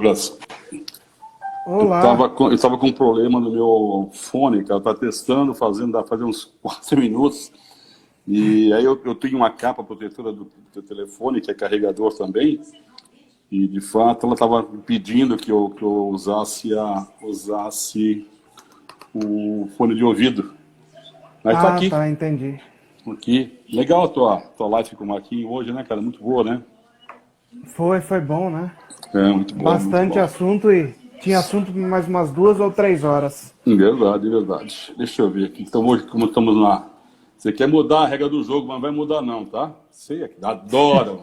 Douglas, Olá. eu tava com um problema no meu fone, cara. Tá testando, fazendo uns 4 minutos. E aí eu tenho uma capa protetora do telefone, que é carregador também. E de fato ela estava pedindo que eu usasse o fone de ouvido. Mas tá Ah, aqui, tá, entendi. aqui. Legal a tua live com o Marquinhos hoje, né, cara? Muito boa, né? Foi bom, né? É, muito bom, muito Bastante bom. assunto e tinha assunto por mais umas 2 ou 3 horas. Verdade, verdade. Deixa eu ver aqui. Então, hoje, como estamos lá. Você quer mudar a regra do jogo, mas não vai mudar não, tá? Você adora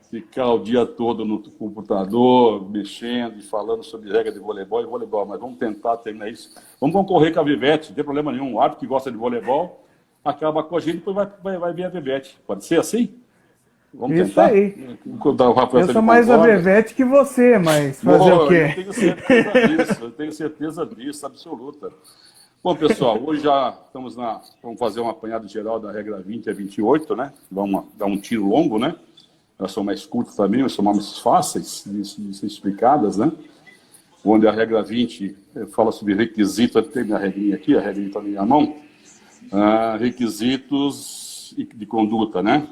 ficar o dia todo no computador, mexendo e falando sobre regra de voleibol e voleibol, mas vamos tentar terminar isso. Vamos concorrer com a Vivete, não tem problema nenhum. O árbitro que gosta de voleibol acaba com a gente e depois vai ver a Vivete. Pode ser assim? Vamos Isso tentar? aí. O Rafael, Eu se ele sou mais a concorda. Vevete que você, mas fazer o Boa, eu quê? tenho certeza disso, eu tenho certeza disso, absoluta. Bom, pessoal, hoje já estamos vamos fazer um apanhado geral da regra 20 a 28, né? Vamos dar um tiro longo, né? Elas são mais curtas também, mas são mais fáceis de ser explicadas, né? Onde a regra 20 fala sobre requisitos, tem minha regrinha aqui, a regrinha está na minha mão, requisitos de conduta, né?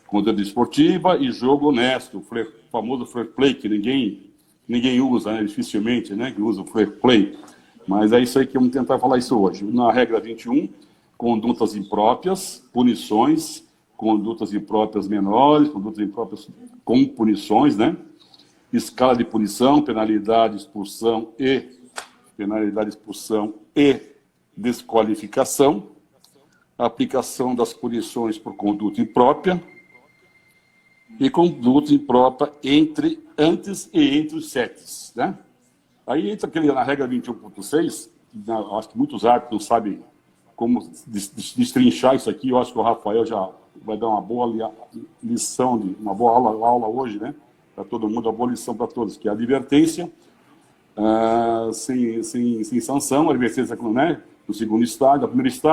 Conduta esportiva e jogo honesto, o famoso fair play, que ninguém usa, né? Dificilmente, né? Que usa o fair play. Mas é isso aí que vamos tentar falar isso hoje. Na regra 21, condutas impróprias, punições, condutas impróprias menores, condutas impróprias com punições, né? Escala de punição, penalidade, expulsão e desqualificação, aplicação das punições por conduta imprópria e conduta imprópria antes e entre os sets, né? Aí entra na regra 21.6, acho que muitos árbitros não sabem como destrinchar isso aqui. Eu acho que o Rafael já vai dar uma boa lição, uma boa aula hoje, né? Para todo mundo, uma boa lição para todos, que é a advertência sem sanção, a advertência, né? No segundo estágio,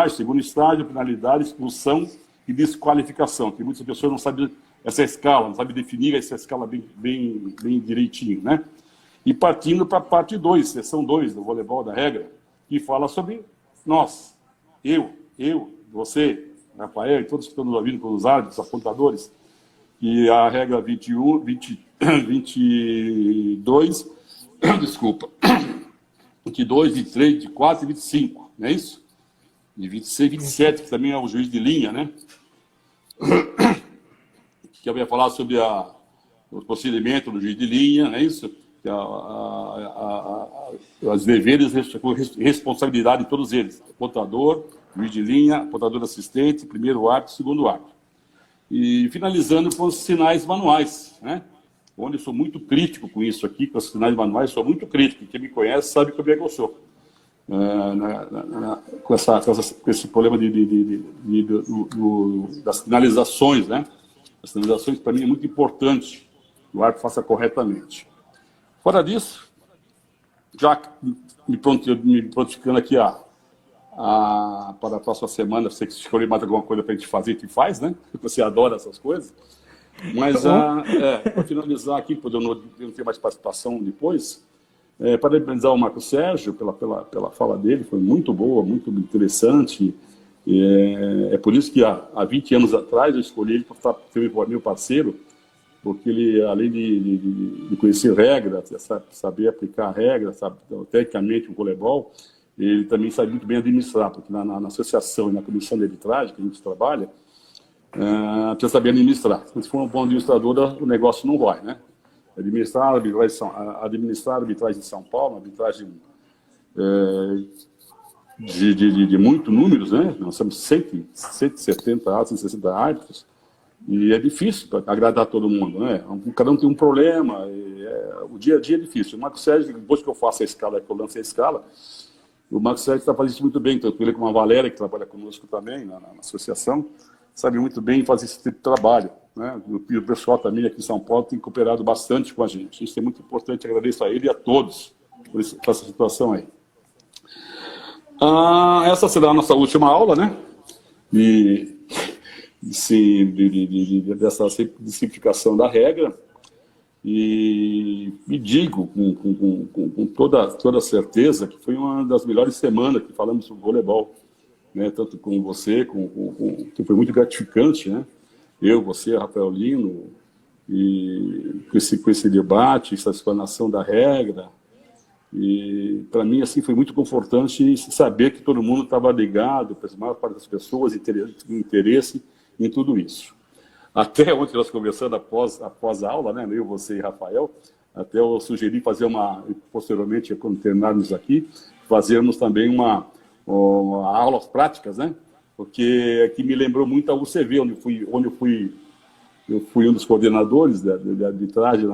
segundo estágio, penalidade, expulsão e desqualificação, que muitas pessoas não sabem essa escala, não sabem definir essa escala bem direitinho, né? E partindo para a parte 2, seção 2 do voleibol da regra, que fala sobre nós, eu, você, Rafael e todos que estão nos ouvindo, com os árbitros, apontadores, e a regra 22, desculpa, 22, 23, 24 e 25, não é isso? E 26 e 27, que também é o juiz de linha, né? Que eu ia falar sobre o procedimento do juiz de linha, não é isso? As deveres e responsabilidade de todos eles. Apontador, juiz de linha, apontador assistente, primeiro árbitro, segundo árbitro. E finalizando com os sinais manuais, né? Onde eu sou muito crítico com isso aqui, com os sinais manuais, sou muito crítico. Quem me conhece sabe como é que eu sou. Com esse problema das sinalizações, né? As sinalizações, para mim, é muito importante que o árbitro faça corretamente. Fora disso, já me prontificando aqui para a próxima semana, você que escolher mais alguma coisa para a gente fazer, que faz, né? Você adora essas coisas. Mas, para finalizar aqui, para eu não ter mais participação depois, parabenizar o Marco Sérgio pela fala dele, foi muito boa, muito interessante. É por isso que há 20 anos atrás eu escolhi ele para ser meu parceiro, porque ele, além de conhecer regras, saber aplicar regras, tecnicamente o voleibol, ele também sabe muito bem administrar, porque na associação e na comissão de arbitragem que a gente trabalha, precisa saber administrar. Se for um bom administrador, o negócio não vai, né? Administrar a arbitragem de São Paulo, arbitragem de muitos números, né? Nós temos 170 árbitros, 160 árbitros, e é difícil agradar todo mundo, né? Cada um tem um problema, o dia a dia é difícil. O Marco Sérgio, depois que eu faço a escala, que eu lancei a escala, o Marco Sérgio está fazendo isso muito bem, tanto ele como a Valéria, que trabalha conosco também na associação, sabe muito bem fazer esse tipo de trabalho, né? E o pessoal também aqui em São Paulo tem cooperado bastante com a gente. Isso é muito importante, agradeço a ele e a todos por essa situação aí. Essa será a nossa última aula, né? Dessa simplificação da regra. E me digo com toda certeza que foi uma das melhores semanas que falamos sobre voleibol, né? Tanto com você, que foi muito gratificante, né? Eu, você, Rafael Lino, e com esse debate, essa explanação da regra. E para mim assim foi muito confortante saber que todo mundo estava ligado, a maior parte das pessoas, interesse em tudo isso. Até ontem nós conversando após a aula, né, eu, você e Rafael, até eu sugeri fazer posteriormente, quando terminarmos aqui, fazermos também uma aulas práticas, né? Porque aqui me lembrou muito a UCV, onde eu fui um dos coordenadores de arbitragem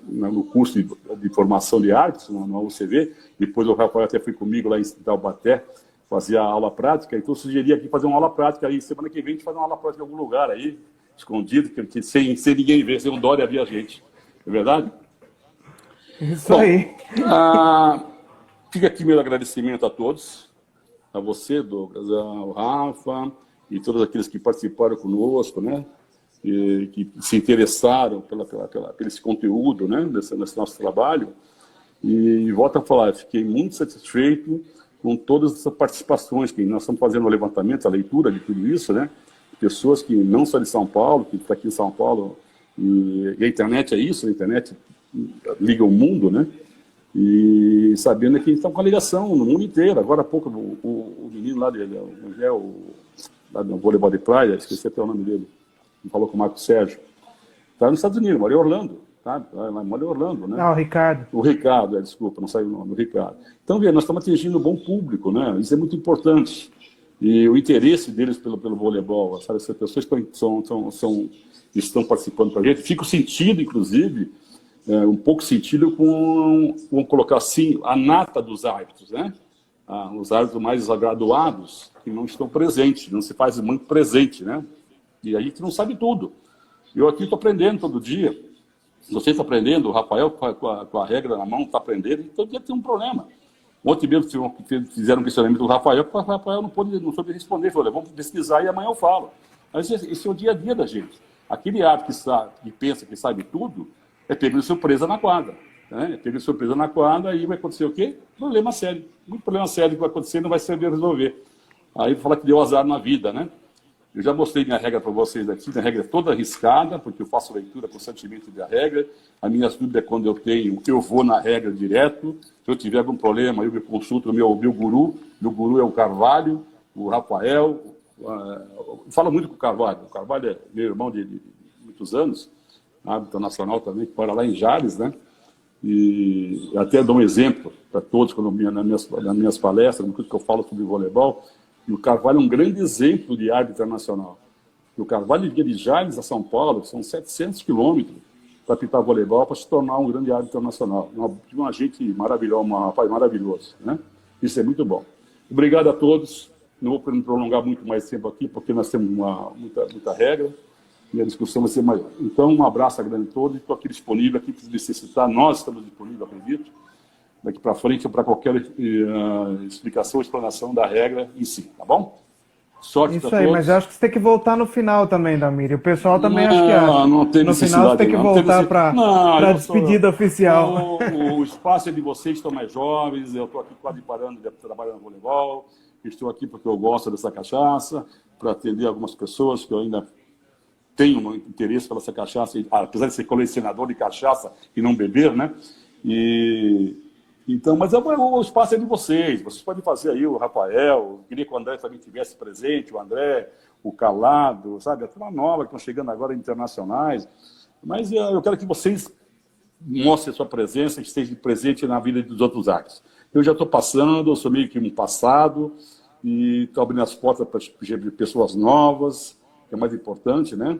no curso de formação de árbitros, na UCV. Depois o Rafael até foi comigo lá em Taubaté, fazer a aula prática. Então eu sugeri aqui fazer uma aula prática aí. Semana que vem a gente faz uma aula prática em algum lugar aí, escondido, sem ninguém ver, sem um Dória ver a gente. É verdade? Isso aí. Fica aqui meu agradecimento a todos, a você, Douglas, ao Rafa e todos aqueles que participaram conosco, né? E que se interessaram pelo esse conteúdo, né? Nesse nosso trabalho. E volto a falar, fiquei muito satisfeito com todas essas participações, que nós estamos fazendo o levantamento, a leitura de tudo isso, né? Pessoas que não são de São Paulo, que estão aqui em São Paulo, e a internet é isso, a internet liga o mundo, né? E sabendo que a gente está com a ligação no mundo inteiro. Agora há pouco, o menino lá do voleibol de praia, esqueci até o nome dele, falou com o Marco Sérgio, está nos Estados Unidos, mora em Orlando, tá? Mora em Orlando, né? Não, o Ricardo. O Ricardo, desculpa, não saiu o nome, o Ricardo. Então, nós estamos atingindo um bom público, né? Isso é muito importante. E o interesse deles pelo voleibol, sabe? Essas pessoas estão participando com a gente. Fica o sentido, inclusive, um pouco sentido com, vamos colocar assim, a nata dos árbitros, né? Os árbitros mais graduados que não estão presentes, não se faz muito presente, né? E a gente não sabe tudo. Eu aqui estou aprendendo todo dia. Você está aprendendo, o Rafael com a regra na mão está aprendendo, e todo dia tem um problema. Ontem mesmo fizeram um questionamento do Rafael, porque o Rafael não soube responder. Falei, vamos pesquisar e amanhã eu falo. Mas esse é o dia a dia da gente. Aquele árbitro que pensa que sabe tudo, é pego de surpresa na quadra. Né? É pego de surpresa na quadra e vai acontecer o quê? Problema sério. Muito problema sério que vai acontecer e não vai saber resolver. Aí vai falar que deu azar na vida, né? Eu já mostrei minha regra para vocês aqui, minha regra é toda arriscada, porque eu faço leitura constantemente da regra. A minha dúvida é quando eu vou na regra direto. Se eu tiver algum problema, eu me consulto o meu guru. Meu guru é o Carvalho, o Rafael. Eu falo muito com o Carvalho. O Carvalho é meu irmão de muitos anos, árbitro nacional também, que mora lá em Jales, né? E até dou um exemplo para todos nas minhas palestras, no que eu falo sobre voleibol. E o Carvalho é um grande exemplo de árbitro internacional. O Carvalho de Jales a São Paulo são 700 quilômetros para apitar voleibol, para se tornar um grande árbitro internacional. Uma gente maravilhosa, um rapaz maravilhoso, né? Isso é muito bom. Obrigado a todos. Não vou prolongar muito mais tempo aqui, porque nós temos muita regra e a discussão vai ser maior. Então, um abraço grande a todos. Estou aqui disponível, aqui para necessitar. Nós estamos disponíveis, acredito, daqui para frente, para qualquer explicação ou explanação da regra em si, tá bom? Sorte para todos. Isso aí, mas eu acho que você tem que voltar no final também, Damir. O pessoal também acha que acha. Não tem no final você tem que voltar para a despedida oficial. O espaço é de vocês, estão mais jovens, eu estou aqui quase parando de trabalhar no voleibol, estou aqui porque eu gosto dessa cachaça, para atender algumas pessoas que eu ainda tenho um interesse pela essa cachaça, apesar de ser colecionador de cachaça e não beber, né? Então, mas o espaço é de vocês podem fazer aí, o Rafael, eu queria que o André também estivesse presente, o André, o Calado, sabe, a turma nova que estão chegando agora internacionais, mas eu quero que vocês mostrem a sua presença, estejam presente na vida dos outros árbitros. Eu já estou passando, eu sou meio que um passado, e estou abrindo as portas para pessoas novas, que é mais importante, né?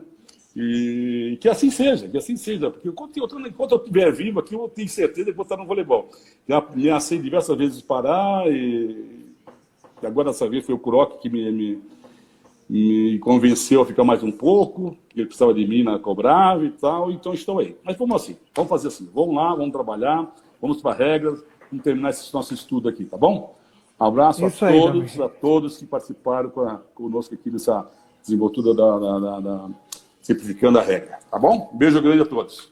E que assim seja, porque enquanto eu estiver vivo aqui, eu tenho certeza que vou estar no voleibol. Já ameacei diversas vezes de parar, e agora dessa vez foi o Kuroc que me convenceu a ficar mais um pouco, que ele precisava de mim na cobrava e tal, então estou aí. Mas vamos fazer assim, vamos lá, vamos trabalhar, vamos para regras, vamos terminar esse nosso estudo aqui, tá bom? Um abraço a todos que participaram conosco aqui nessa desenvoltura simplificando a regra, tá bom? Um beijo grande a todos.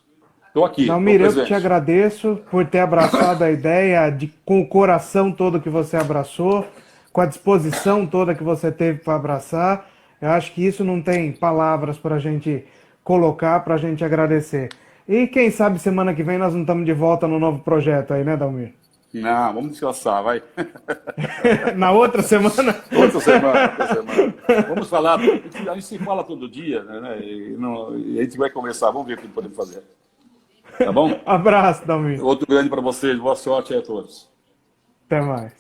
Estou aqui, estou Dalmir, eu que te presente. agradeço por ter abraçado a ideia com o coração todo que você abraçou, com a disposição toda que você teve para abraçar. Eu acho que isso não tem palavras para a gente colocar, para a gente agradecer. E quem sabe semana que vem nós não estamos de volta no novo projeto aí, né, Dalmir? Não, vamos descansar, vai. Na outra semana? Outra semana, outra semana. Vamos falar, a gente se fala todo dia, né? E a gente vai conversar, vamos ver o que podemos fazer. Tá bom? Abraço, Dalmir. Outro grande para vocês, boa sorte aí a todos. Até mais.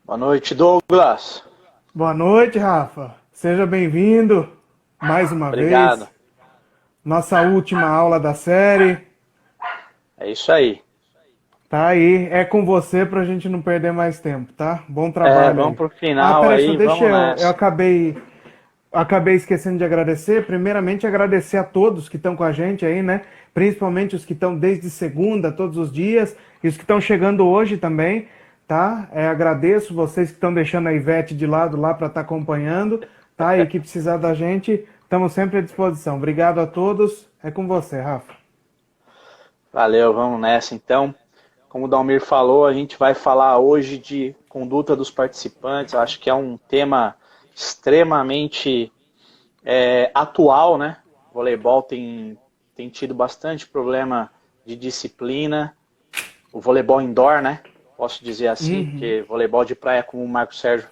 Boa noite, Douglas. Boa noite, Rafa. Seja bem-vindo mais uma Obrigado. vez. Nossa última aula da série. É isso aí. Tá aí. É com você pra gente não perder mais tempo, tá? Bom trabalho. Vamos aí. pro final peraí, aí, só deixa vamos nessa. eu acabei esquecendo de agradecer. Primeiramente, agradecer a todos que estão com a gente aí, né? Principalmente os que estão desde segunda, todos os dias, e os que estão chegando hoje também, tá? Agradeço vocês que estão deixando a Ivete de lado lá para estar acompanhando, tá? E que precisar da gente, estamos sempre à disposição. Obrigado a todos. É com você, Rafa. Valeu, vamos nessa então. Como o Dalmir falou, a gente vai falar hoje de conduta dos participantes. Eu acho que é um tema extremamente atual, né? O voleibol tem tido bastante problema de disciplina. O voleibol indoor, né? Posso dizer assim, porque voleibol de praia, como o Marco Sérgio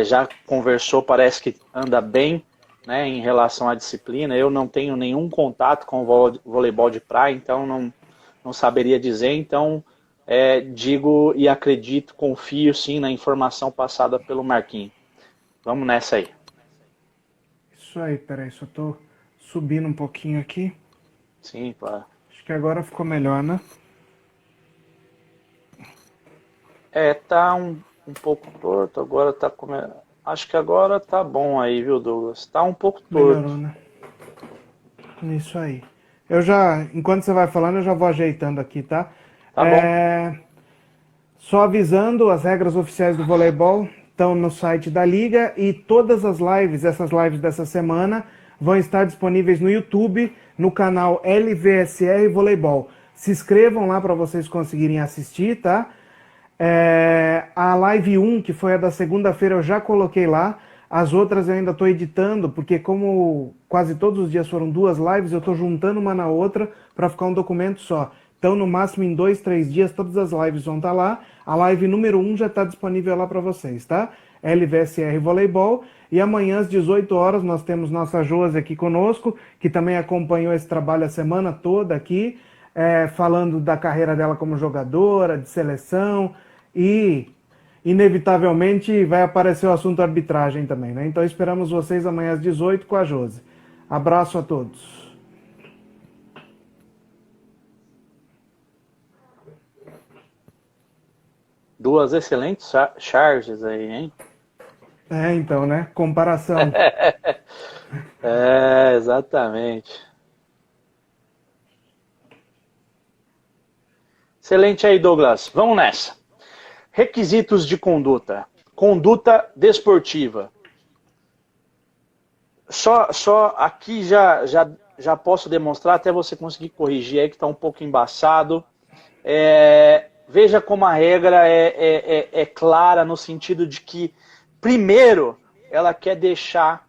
já conversou, parece que anda bem, né, em relação à disciplina. Eu não tenho nenhum contato com o voleibol de praia, então não saberia dizer. Então, digo e acredito, confio sim na informação passada pelo Marquinhos. Vamos nessa aí. Isso aí, peraí, só tô subindo um pouquinho aqui. Sim, claro. Acho que agora ficou melhor, né? Tá um pouco torto, agora tá comendo. Acho que agora tá bom aí, viu, Douglas? Tá um pouco torto. Melhorou, né? Isso aí. Enquanto você vai falando, eu já vou ajeitando aqui, tá? Tá bom. Só avisando, as regras oficiais do voleibol estão no site da Liga e todas as lives, essas lives dessa semana, vão estar disponíveis no YouTube, no canal LVSR Voleibol. Se inscrevam lá para vocês conseguirem assistir, tá? A live 1, que foi a da segunda-feira, eu já coloquei lá. As outras eu ainda estou editando, porque como quase todos os dias foram 2 lives, eu estou juntando uma na outra para ficar um documento só. Então, no máximo, em 2, 3 dias, todas as lives vão estar lá. A live número 1 já está disponível lá para vocês, tá? LVSR Voleibol. E amanhã, às 18 horas, nós temos nossa Josi aqui conosco, que também acompanhou esse trabalho a semana toda aqui, falando da carreira dela como jogadora, de seleção, e inevitavelmente vai aparecer o assunto arbitragem também, né? Então esperamos vocês amanhã às 18 com a Josi. Abraço a todos. Duas excelentes charges aí, hein? Então, né? Comparação. Exatamente. Excelente aí, Douglas. Vamos nessa. Requisitos de conduta. Conduta desportiva. Só aqui já posso demonstrar, até você conseguir corrigir aí, que está um pouco embaçado. Veja como a regra é clara no sentido de que, primeiro, ela quer deixar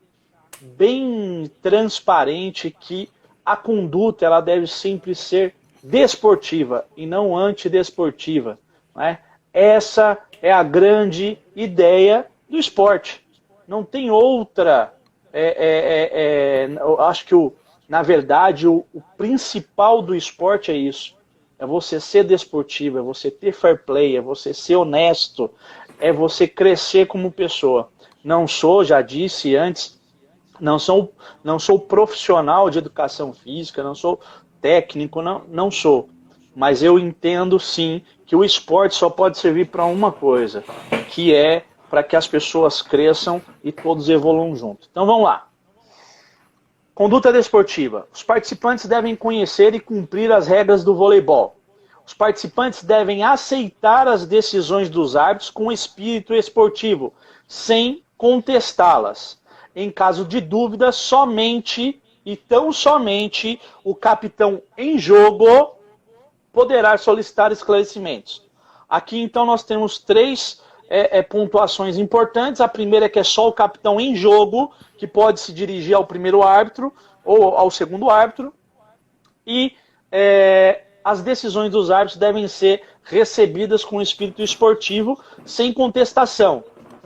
bem transparente que a conduta ela deve sempre ser desportiva e não antidesportiva, né? Essa é a grande ideia do esporte. Não tem outra. Eu acho que, na verdade, o principal do esporte é isso. É você ser desportivo, é você ter fair play, é você ser honesto, é você crescer como pessoa. Não sou, já disse antes, não sou profissional de educação física, não sou técnico, não sou. Mas eu entendo sim que o esporte só pode servir para uma coisa, que é para que as pessoas cresçam e todos evoluam junto. Então vamos lá. Conduta desportiva. Os participantes devem conhecer e cumprir as regras do voleibol. Os participantes devem aceitar as decisões dos árbitros com espírito esportivo, sem contestá-las. Em caso de dúvida, somente e tão somente o capitão em jogo poderá solicitar esclarecimentos. Aqui, então, nós temos três pontuações importantes. A primeira é que é só o capitão em jogo que pode se dirigir ao primeiro árbitro ou ao segundo árbitro. E as decisões dos árbitros devem ser recebidas com espírito esportivo, sem contestação.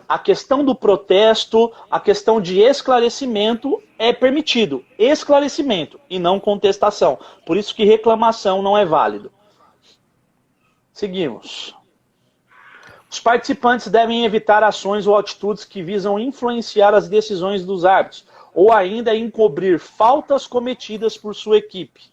A questão do protesto, a questão de esclarecimento é permitido. Esclarecimento e não contestação. Por isso que reclamação não é válido. Seguimos. Os participantes devem evitar ações ou atitudes que visam influenciar as decisões dos árbitros, ou ainda encobrir faltas cometidas por sua equipe.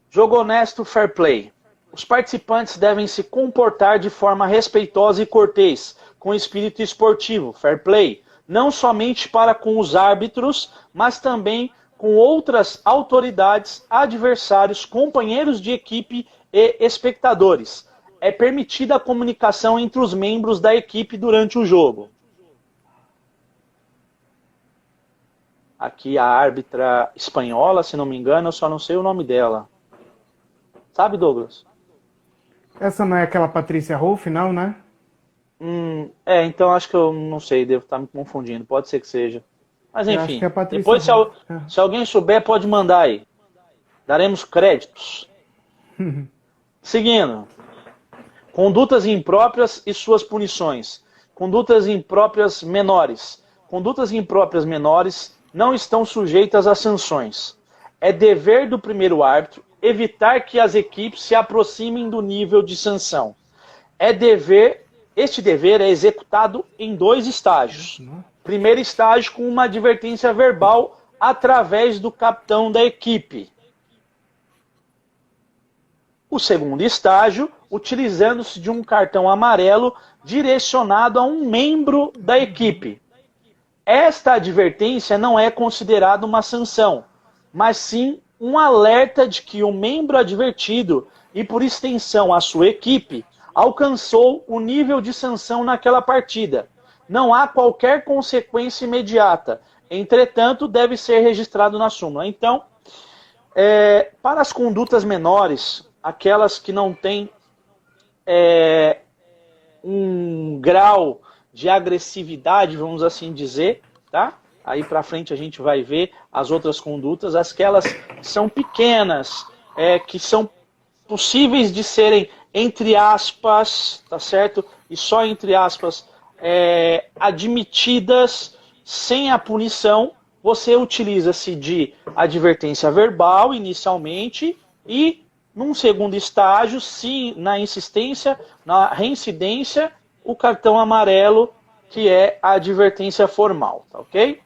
Jogo honesto, fair play. Os participantes devem se comportar de forma respeitosa e cortês, com espírito esportivo, fair play, não somente para com os árbitros, mas também com outras autoridades, adversários, companheiros de equipe e espectadores. É permitida a comunicação entre os membros da equipe durante o jogo. Aqui a árbitra espanhola, se não me engano, eu só não sei o nome dela. Sabe, Douglas? Essa não é aquela Patrícia Rolf, não, né? Então acho que eu não sei, devo estar me confundindo. Pode ser que seja. Mas enfim, acho que é Patrícia depois se alguém souber, pode mandar aí. Daremos créditos. Seguindo. Condutas impróprias e suas punições. Condutas impróprias menores. Condutas impróprias menores não estão sujeitas a sanções. É dever do primeiro árbitro evitar que as equipes se aproximem do nível de sanção. Este dever é executado em 2 estágios. Primeiro estágio com uma advertência verbal através do capitão da equipe. O segundo estágio, utilizando-se de um cartão amarelo direcionado a um membro da equipe. Esta advertência não é considerada uma sanção, mas sim um alerta de que o membro advertido, e por extensão a sua equipe, alcançou o nível de sanção naquela partida. Não há qualquer consequência imediata, entretanto, deve ser registrado na súmula. Então, para as condutas menores, aquelas que não têm um grau de agressividade, vamos assim dizer, tá? Aí para frente a gente vai ver as outras condutas, aquelas que são pequenas, que são possíveis de serem, entre aspas, tá certo? E só entre aspas, admitidas sem a punição, você utiliza-se de advertência verbal inicialmente e, num segundo estágio, se na insistência, na reincidência, o cartão amarelo, que é a advertência formal, tá ok?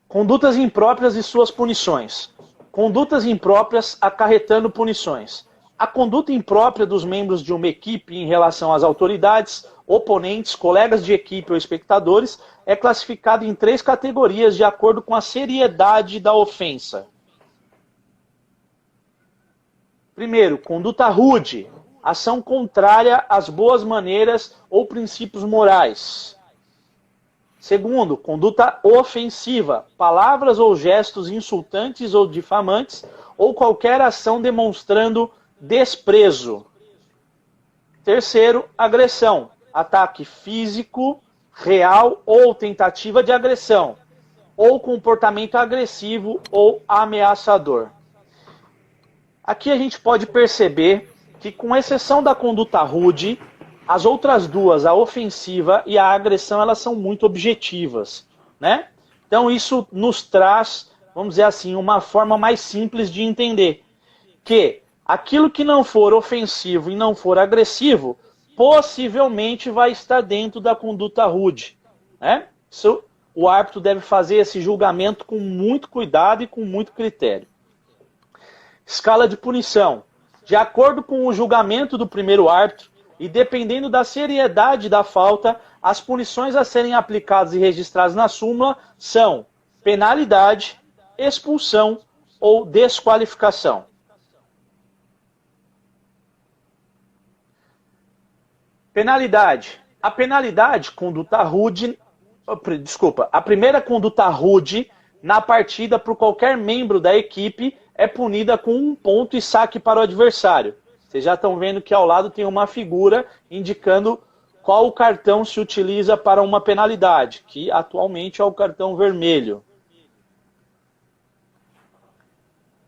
Condutas impróprias e suas punições. Condutas impróprias acarretando punições. A conduta imprópria dos membros de uma equipe em relação às autoridades, oponentes, colegas de equipe ou espectadores é classificada em 3 categorias de acordo com a seriedade da ofensa. Primeiro, conduta rude. Ação contrária às boas maneiras ou princípios morais. Segundo, conduta ofensiva, palavras ou gestos insultantes ou difamantes, ou qualquer ação demonstrando desprezo. Terceiro, agressão, ataque físico, real ou tentativa de agressão, ou comportamento agressivo ou ameaçador. Aqui a gente pode perceber que, com exceção da conduta rude, as outras duas, a ofensiva e a agressão, elas são muito objetivas, né? Então isso nos traz, vamos dizer assim, uma forma mais simples de entender que aquilo que não for ofensivo e não for agressivo, possivelmente vai estar dentro da conduta rude, né? Isso, o árbitro deve fazer esse julgamento com muito cuidado e com muito critério. Escala de punição. De acordo com o julgamento do primeiro árbitro, e dependendo da seriedade da falta, as punições a serem aplicadas e registradas na súmula são penalidade, expulsão ou desqualificação. Penalidade. A penalidade, conduta rude, a primeira conduta rude na partida por qualquer membro da equipe é punida com 1 ponto e saque para o adversário. Vocês já estão vendo que ao lado tem uma figura indicando qual o cartão se utiliza para uma penalidade, que atualmente é o cartão vermelho.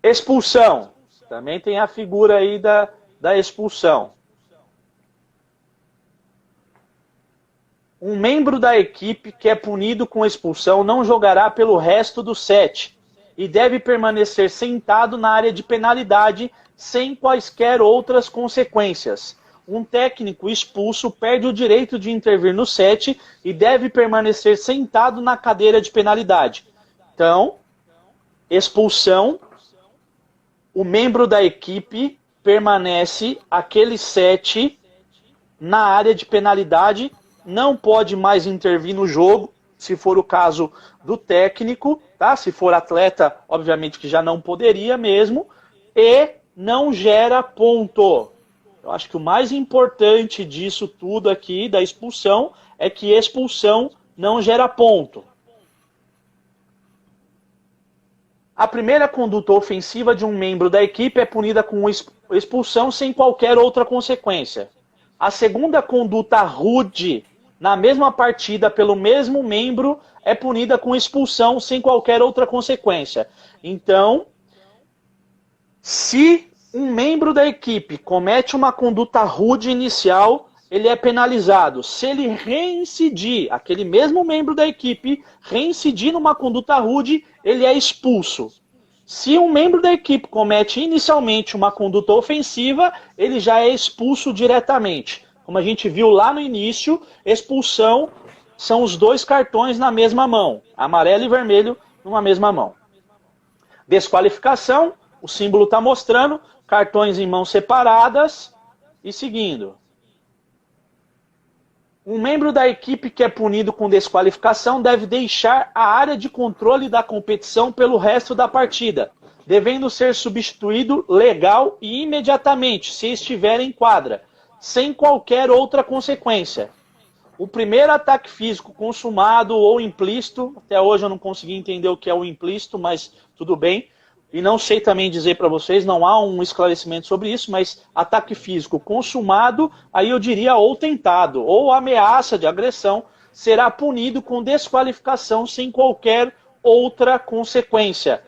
Expulsão. Também tem a figura aí da expulsão. Um membro da equipe que é punido com expulsão não jogará pelo resto do set e deve permanecer sentado na área de penalidade sem quaisquer outras consequências. Um técnico expulso perde o direito de intervir no set e deve permanecer sentado na cadeira de penalidade. Então, expulsão, o membro da equipe permanece aquele set na área de penalidade, não pode mais intervir no jogo, se for o caso do técnico, tá? Se for atleta, obviamente que já não poderia mesmo, e não gera ponto. Eu acho que o mais importante disso tudo aqui, da expulsão, é que expulsão não gera ponto. A primeira conduta ofensiva de um membro da equipe é punida com expulsão sem qualquer outra consequência. A segunda conduta rude na mesma partida pelo mesmo membro é punida com expulsão sem qualquer outra consequência. Então, se um membro da equipe comete uma conduta rude inicial, ele é penalizado. Se ele reincidir, aquele mesmo membro da equipe reincidir numa conduta rude, ele é expulso. Se um membro da equipe comete inicialmente uma conduta ofensiva, ele já é expulso diretamente. Como a gente viu lá no início, expulsão são os 2 cartões na mesma mão. Amarelo e vermelho numa mesma mão. Desqualificação, o símbolo está mostrando, cartões em mãos separadas e seguindo. Um membro da equipe que é punido com desqualificação deve deixar a área de controle da competição pelo resto da partida, devendo ser substituído legal e imediatamente, se estiver em quadra, sem qualquer outra consequência. O primeiro ataque físico consumado ou implícito, até hoje eu não consegui entender o que é o implícito, mas tudo bem. E não sei também dizer para vocês, não há um esclarecimento sobre isso, mas ataque físico consumado, aí eu diria ou tentado, ou ameaça de agressão, será punido com desqualificação sem qualquer outra consequência.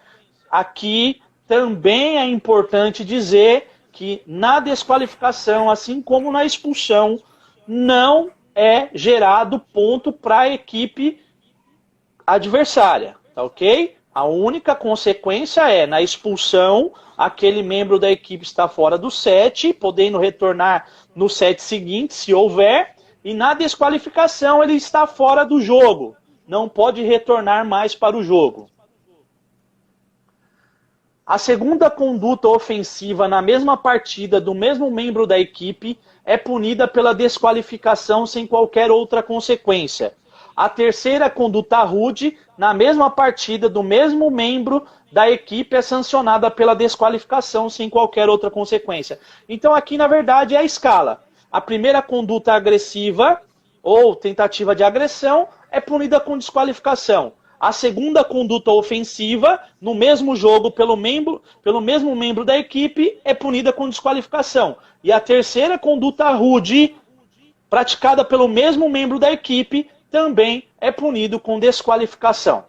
Aqui também é importante dizer que na desqualificação, assim como na expulsão, não é gerado ponto para a equipe adversária, tá ok? A única consequência é, na expulsão, aquele membro da equipe está fora do set, podendo retornar no set seguinte, se houver, e na desqualificação ele está fora do jogo, não pode retornar mais para o jogo. A segunda conduta ofensiva na mesma partida do mesmo membro da equipe é punida pela desqualificação sem qualquer outra consequência. A terceira conduta rude, na mesma partida do mesmo membro da equipe, é sancionada pela desqualificação sem qualquer outra consequência. Então aqui, na verdade, é a escala. A primeira conduta agressiva ou tentativa de agressão é punida com desqualificação. A segunda conduta ofensiva, no mesmo jogo pelo mesmo membro da equipe, é punida com desqualificação. E a terceira conduta rude, praticada pelo mesmo membro da equipe, também é punido com desqualificação.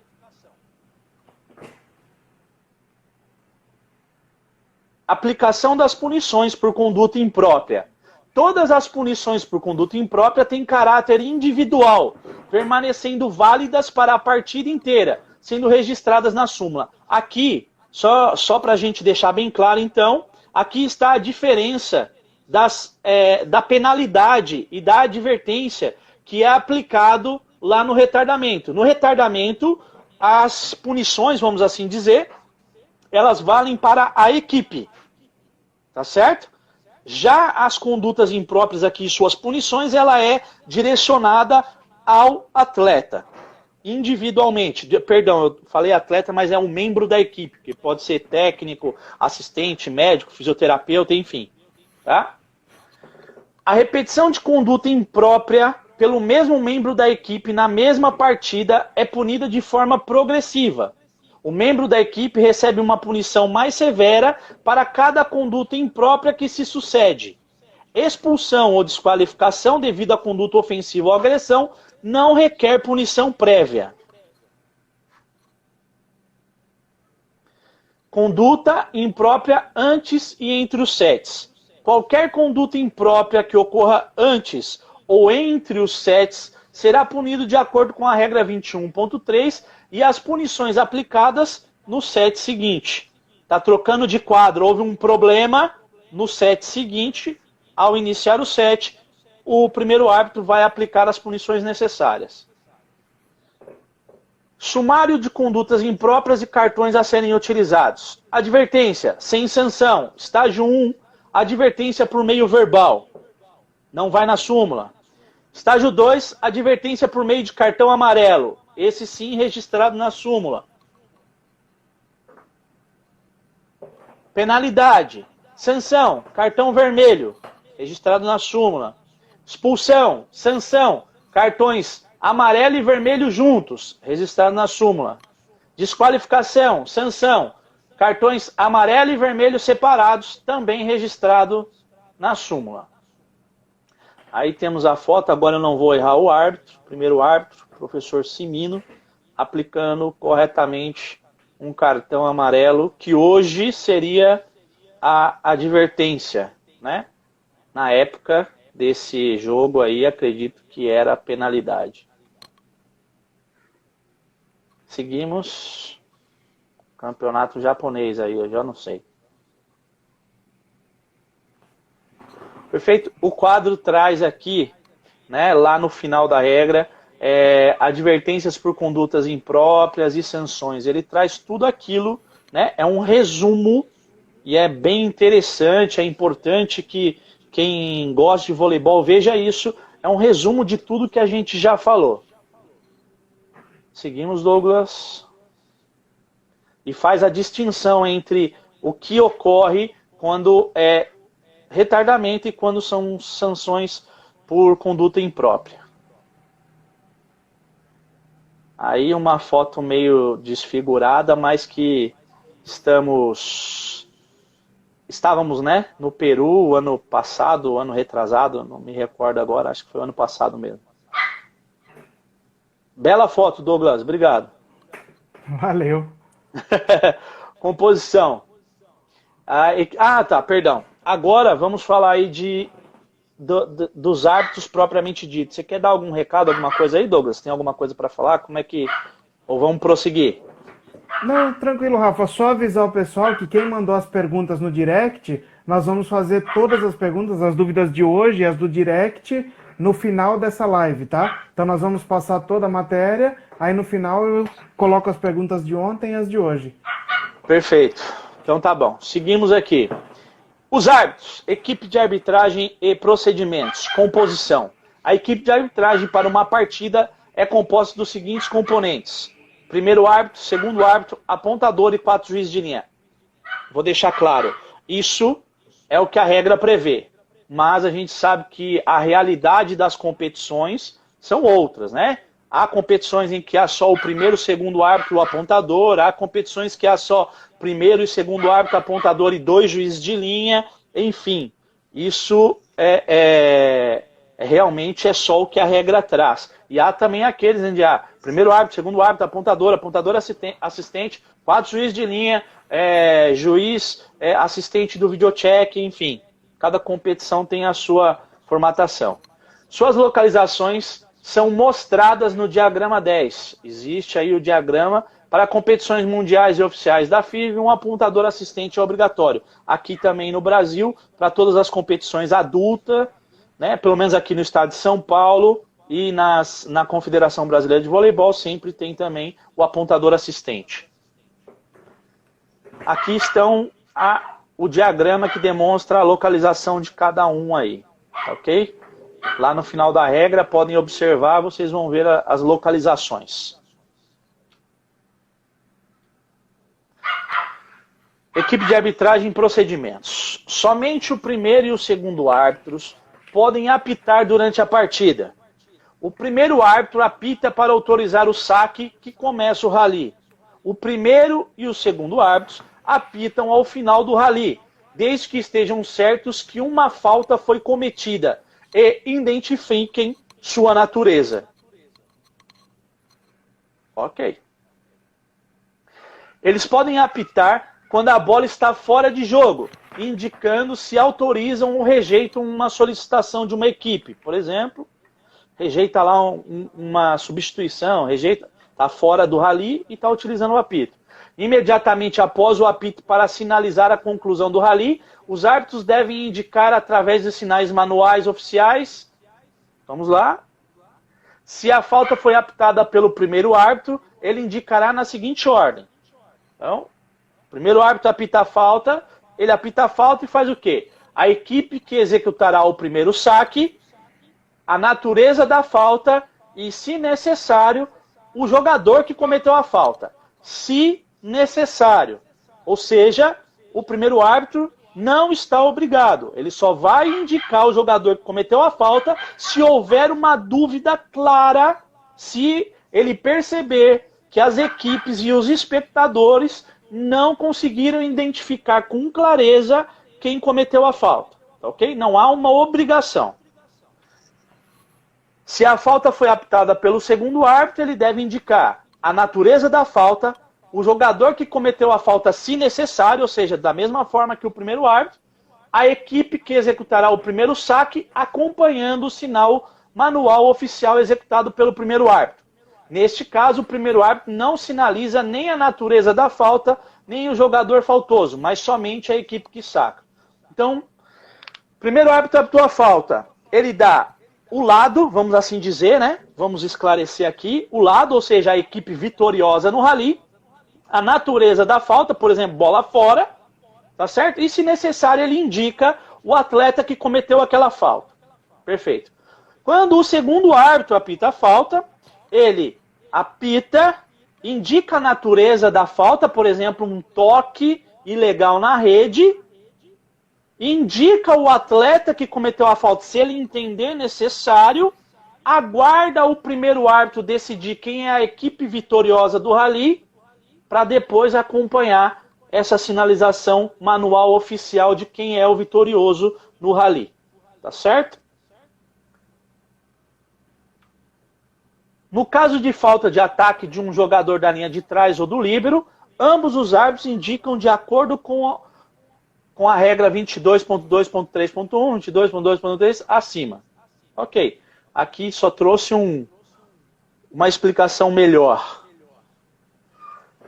Aplicação das punições por conduta imprópria. Todas as punições por conduta imprópria têm caráter individual, permanecendo válidas para a partida inteira, sendo registradas na súmula. Aqui, só para a gente deixar bem claro então, aqui está a diferença da penalidade e da advertência que é aplicado lá no retardamento. No retardamento, as punições, vamos assim dizer, elas valem para a equipe, tá certo? Já as condutas impróprias aqui, suas punições, ela é direcionada ao atleta, individualmente. Perdão, eu falei atleta, mas é um membro da equipe, que pode ser técnico, assistente, médico, fisioterapeuta, enfim. Tá? A repetição de conduta imprópria pelo mesmo membro da equipe na mesma partida é punida de forma progressiva. O membro da equipe recebe uma punição mais severa para cada conduta imprópria que se sucede. Expulsão ou desqualificação devido à conduta ofensiva ou agressão não requer punição prévia. Conduta imprópria antes e entre os sets. Qualquer conduta imprópria que ocorra antes ou entre os sets será punido de acordo com a regra 21.3 e as punições aplicadas no set seguinte. Está trocando de quadro, houve um problema no set seguinte, ao iniciar o set, o primeiro árbitro vai aplicar as punições necessárias. Sumário de condutas impróprias e cartões a serem utilizados. Advertência, sem sanção. Estágio 1, advertência por meio verbal. Não vai na súmula. Estágio 2, advertência por meio de cartão amarelo. Esse sim registrado na súmula. Penalidade. Sanção, cartão vermelho. Registrado na súmula. Expulsão, sanção, cartões amarelo e vermelho juntos. Registrado na súmula. Desqualificação, sanção, cartões amarelo e vermelho separados. Também registrado na súmula. Aí temos a foto, agora eu não vou errar o árbitro. Primeiro árbitro, professor Simino, aplicando corretamente um cartão amarelo, que hoje seria a advertência, né? Na época desse jogo aí, acredito que era a penalidade. Seguimos. Campeonato japonês aí, eu já não sei. Perfeito. O quadro traz aqui, né, lá no final da regra, advertências por condutas impróprias e sanções. Ele traz tudo aquilo, né, é um resumo e é bem interessante, é importante que quem gosta de voleibol veja isso. É um resumo de tudo que a gente já falou. Seguimos, Douglas. E faz a distinção entre o que ocorre quando é retardamento e quando são sanções por conduta imprópria. Aí uma foto meio desfigurada, mas que estávamos, né, no Peru ano passado, ano retrasado, não me recordo agora, acho que foi ano passado mesmo. Bela foto, Douglas, obrigado. Valeu. Composição. Tá, perdão. Agora vamos falar aí dos árbitros propriamente ditos. Você quer dar algum recado, alguma coisa aí, Douglas? Tem alguma coisa para falar? Como é que... Ou vamos prosseguir? Não, tranquilo, Rafa. Só avisar o pessoal que quem mandou as perguntas no direct, nós vamos fazer todas as perguntas, as dúvidas de hoje e as do direct, no final dessa live, tá? Então nós vamos passar toda a matéria, aí no final eu coloco as perguntas de ontem e as de hoje. Perfeito. Então tá bom. Seguimos aqui. Os árbitros, equipe de arbitragem e procedimentos, composição. A equipe de arbitragem para uma partida é composta dos seguintes componentes. Primeiro árbitro, segundo árbitro, apontador e 4 juízes de linha. Vou deixar claro, isso é o que a regra prevê. Mas a gente sabe que a realidade das competições são outras, né? Há competições em que há só o primeiro, segundo árbitro, o apontador. Há competições que há só primeiro e segundo árbitro, apontador e 2 juízes de linha. Enfim, isso realmente é só o que a regra traz. E há também aqueles onde há primeiro árbitro, segundo árbitro, apontador assistente, 4 juízes de linha, juiz assistente do videocheck, enfim. Cada competição tem a sua formatação. Suas localizações são mostradas no diagrama 10. Existe aí o diagrama para competições mundiais e oficiais da FIV, um apontador assistente é obrigatório. Aqui também no Brasil, para todas as competições adultas, né, pelo menos aqui no estado de São Paulo e na Confederação Brasileira de Voleibol, sempre tem também o apontador assistente. Aqui estão o diagrama que demonstra a localização de cada um aí, ok? Lá no final da regra, podem observar, vocês vão ver as localizações. Equipe de arbitragem e procedimentos. Somente o primeiro e o segundo árbitros podem apitar durante a partida. O primeiro árbitro apita para autorizar o saque que começa o rally. O primeiro e o segundo árbitros apitam ao final do rally, desde que estejam certos que uma falta foi cometida e identifiquem sua natureza. Ok. Eles podem apitar quando a bola está fora de jogo, indicando se autorizam ou rejeitam uma solicitação de uma equipe. Por exemplo, rejeita lá uma substituição, rejeita, está fora do rally e está utilizando o apito. Imediatamente após o apito para sinalizar a conclusão do rally, os árbitros devem indicar através de sinais manuais oficiais. Vamos lá. Se a falta foi apitada pelo primeiro árbitro, ele indicará na seguinte ordem. Então, o primeiro árbitro apita a falta, ele apita a falta e faz o quê? A equipe que executará o primeiro saque, a natureza da falta e, se necessário, o jogador que cometeu a falta. Se necessário. Ou seja, o primeiro árbitro não está obrigado. Ele só vai indicar o jogador que cometeu a falta se houver uma dúvida clara, se ele perceber que as equipes e os espectadores não conseguiram identificar com clareza quem cometeu a falta. Ok? Não há uma obrigação. Se a falta foi apitada pelo segundo árbitro, ele deve indicar a natureza da falta, o jogador que cometeu a falta, se necessário, ou seja, da mesma forma que o primeiro árbitro, a equipe que executará o primeiro saque, acompanhando o sinal manual oficial executado pelo primeiro árbitro. Neste caso, o primeiro árbitro não sinaliza nem a natureza da falta, nem o jogador faltoso, mas somente a equipe que saca. Então, o primeiro árbitro apitou a falta, ele dá o lado, vamos assim dizer, né? Vamos esclarecer aqui, o lado, ou seja, a equipe vitoriosa no rally, a natureza da falta, por exemplo, bola fora, tá certo? E se necessário, ele indica o atleta que cometeu aquela falta. Perfeito. Quando o segundo árbitro apita a falta, ele apita, indica a natureza da falta, por exemplo, um toque ilegal na rede, indica o atleta que cometeu a falta, se ele entender necessário, aguarda o primeiro árbitro decidir quem é a equipe vitoriosa do rally, para depois acompanhar essa sinalização manual oficial de quem é o vitorioso no rally. Tá certo? No caso de falta de ataque de um jogador da linha de trás ou do líbero, ambos os árbitros indicam de acordo com a regra 22.2.3.1, 22.2.3 acima. Ok. Aqui só trouxe uma explicação melhor.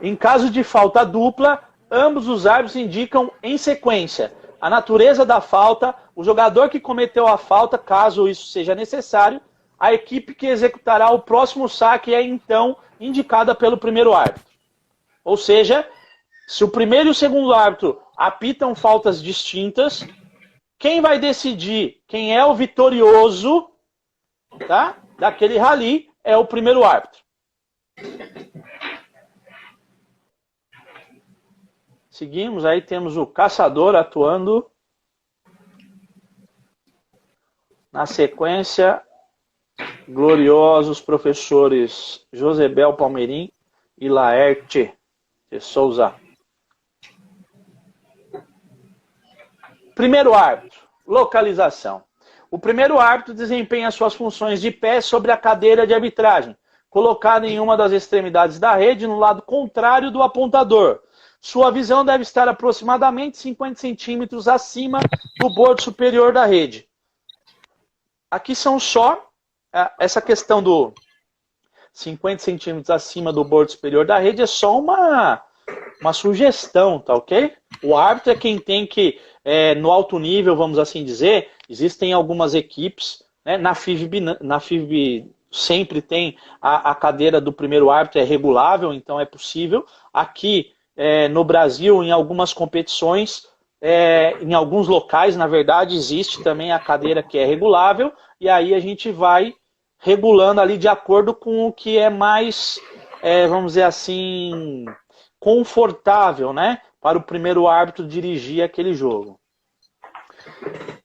Em caso de falta dupla, ambos os árbitros indicam em sequência a natureza da falta, o jogador que cometeu a falta, caso isso seja necessário, a equipe que executará o próximo saque é então indicada pelo primeiro árbitro. Ou seja, se o primeiro e o segundo árbitro apitam faltas distintas, quem vai decidir quem é o vitorioso, tá, daquele rally é o primeiro árbitro. Seguimos, aí temos o caçador atuando. Na sequência, gloriosos professores Josebel Palmeirim e Laerte de Souza. Primeiro árbitro, localização. O primeiro árbitro desempenha suas funções de pé sobre a cadeira de arbitragem, colocada em uma das extremidades da rede no lado contrário do apontador. Sua visão deve estar aproximadamente 50 centímetros acima do bordo superior da rede. Aqui são só essa questão do 50 centímetros acima do bordo superior da rede é só uma sugestão, tá ok? O árbitro é quem tem que, no alto nível, vamos assim dizer, existem algumas equipes, né, na FIVB sempre tem a cadeira do primeiro árbitro, é regulável, então é possível. Aqui, no Brasil, em algumas competições, Em alguns locais, na verdade, existe também a cadeira que é regulável, e aí a gente vai regulando ali de acordo com o que é mais, vamos dizer assim, confortável, né, para o primeiro árbitro dirigir aquele jogo.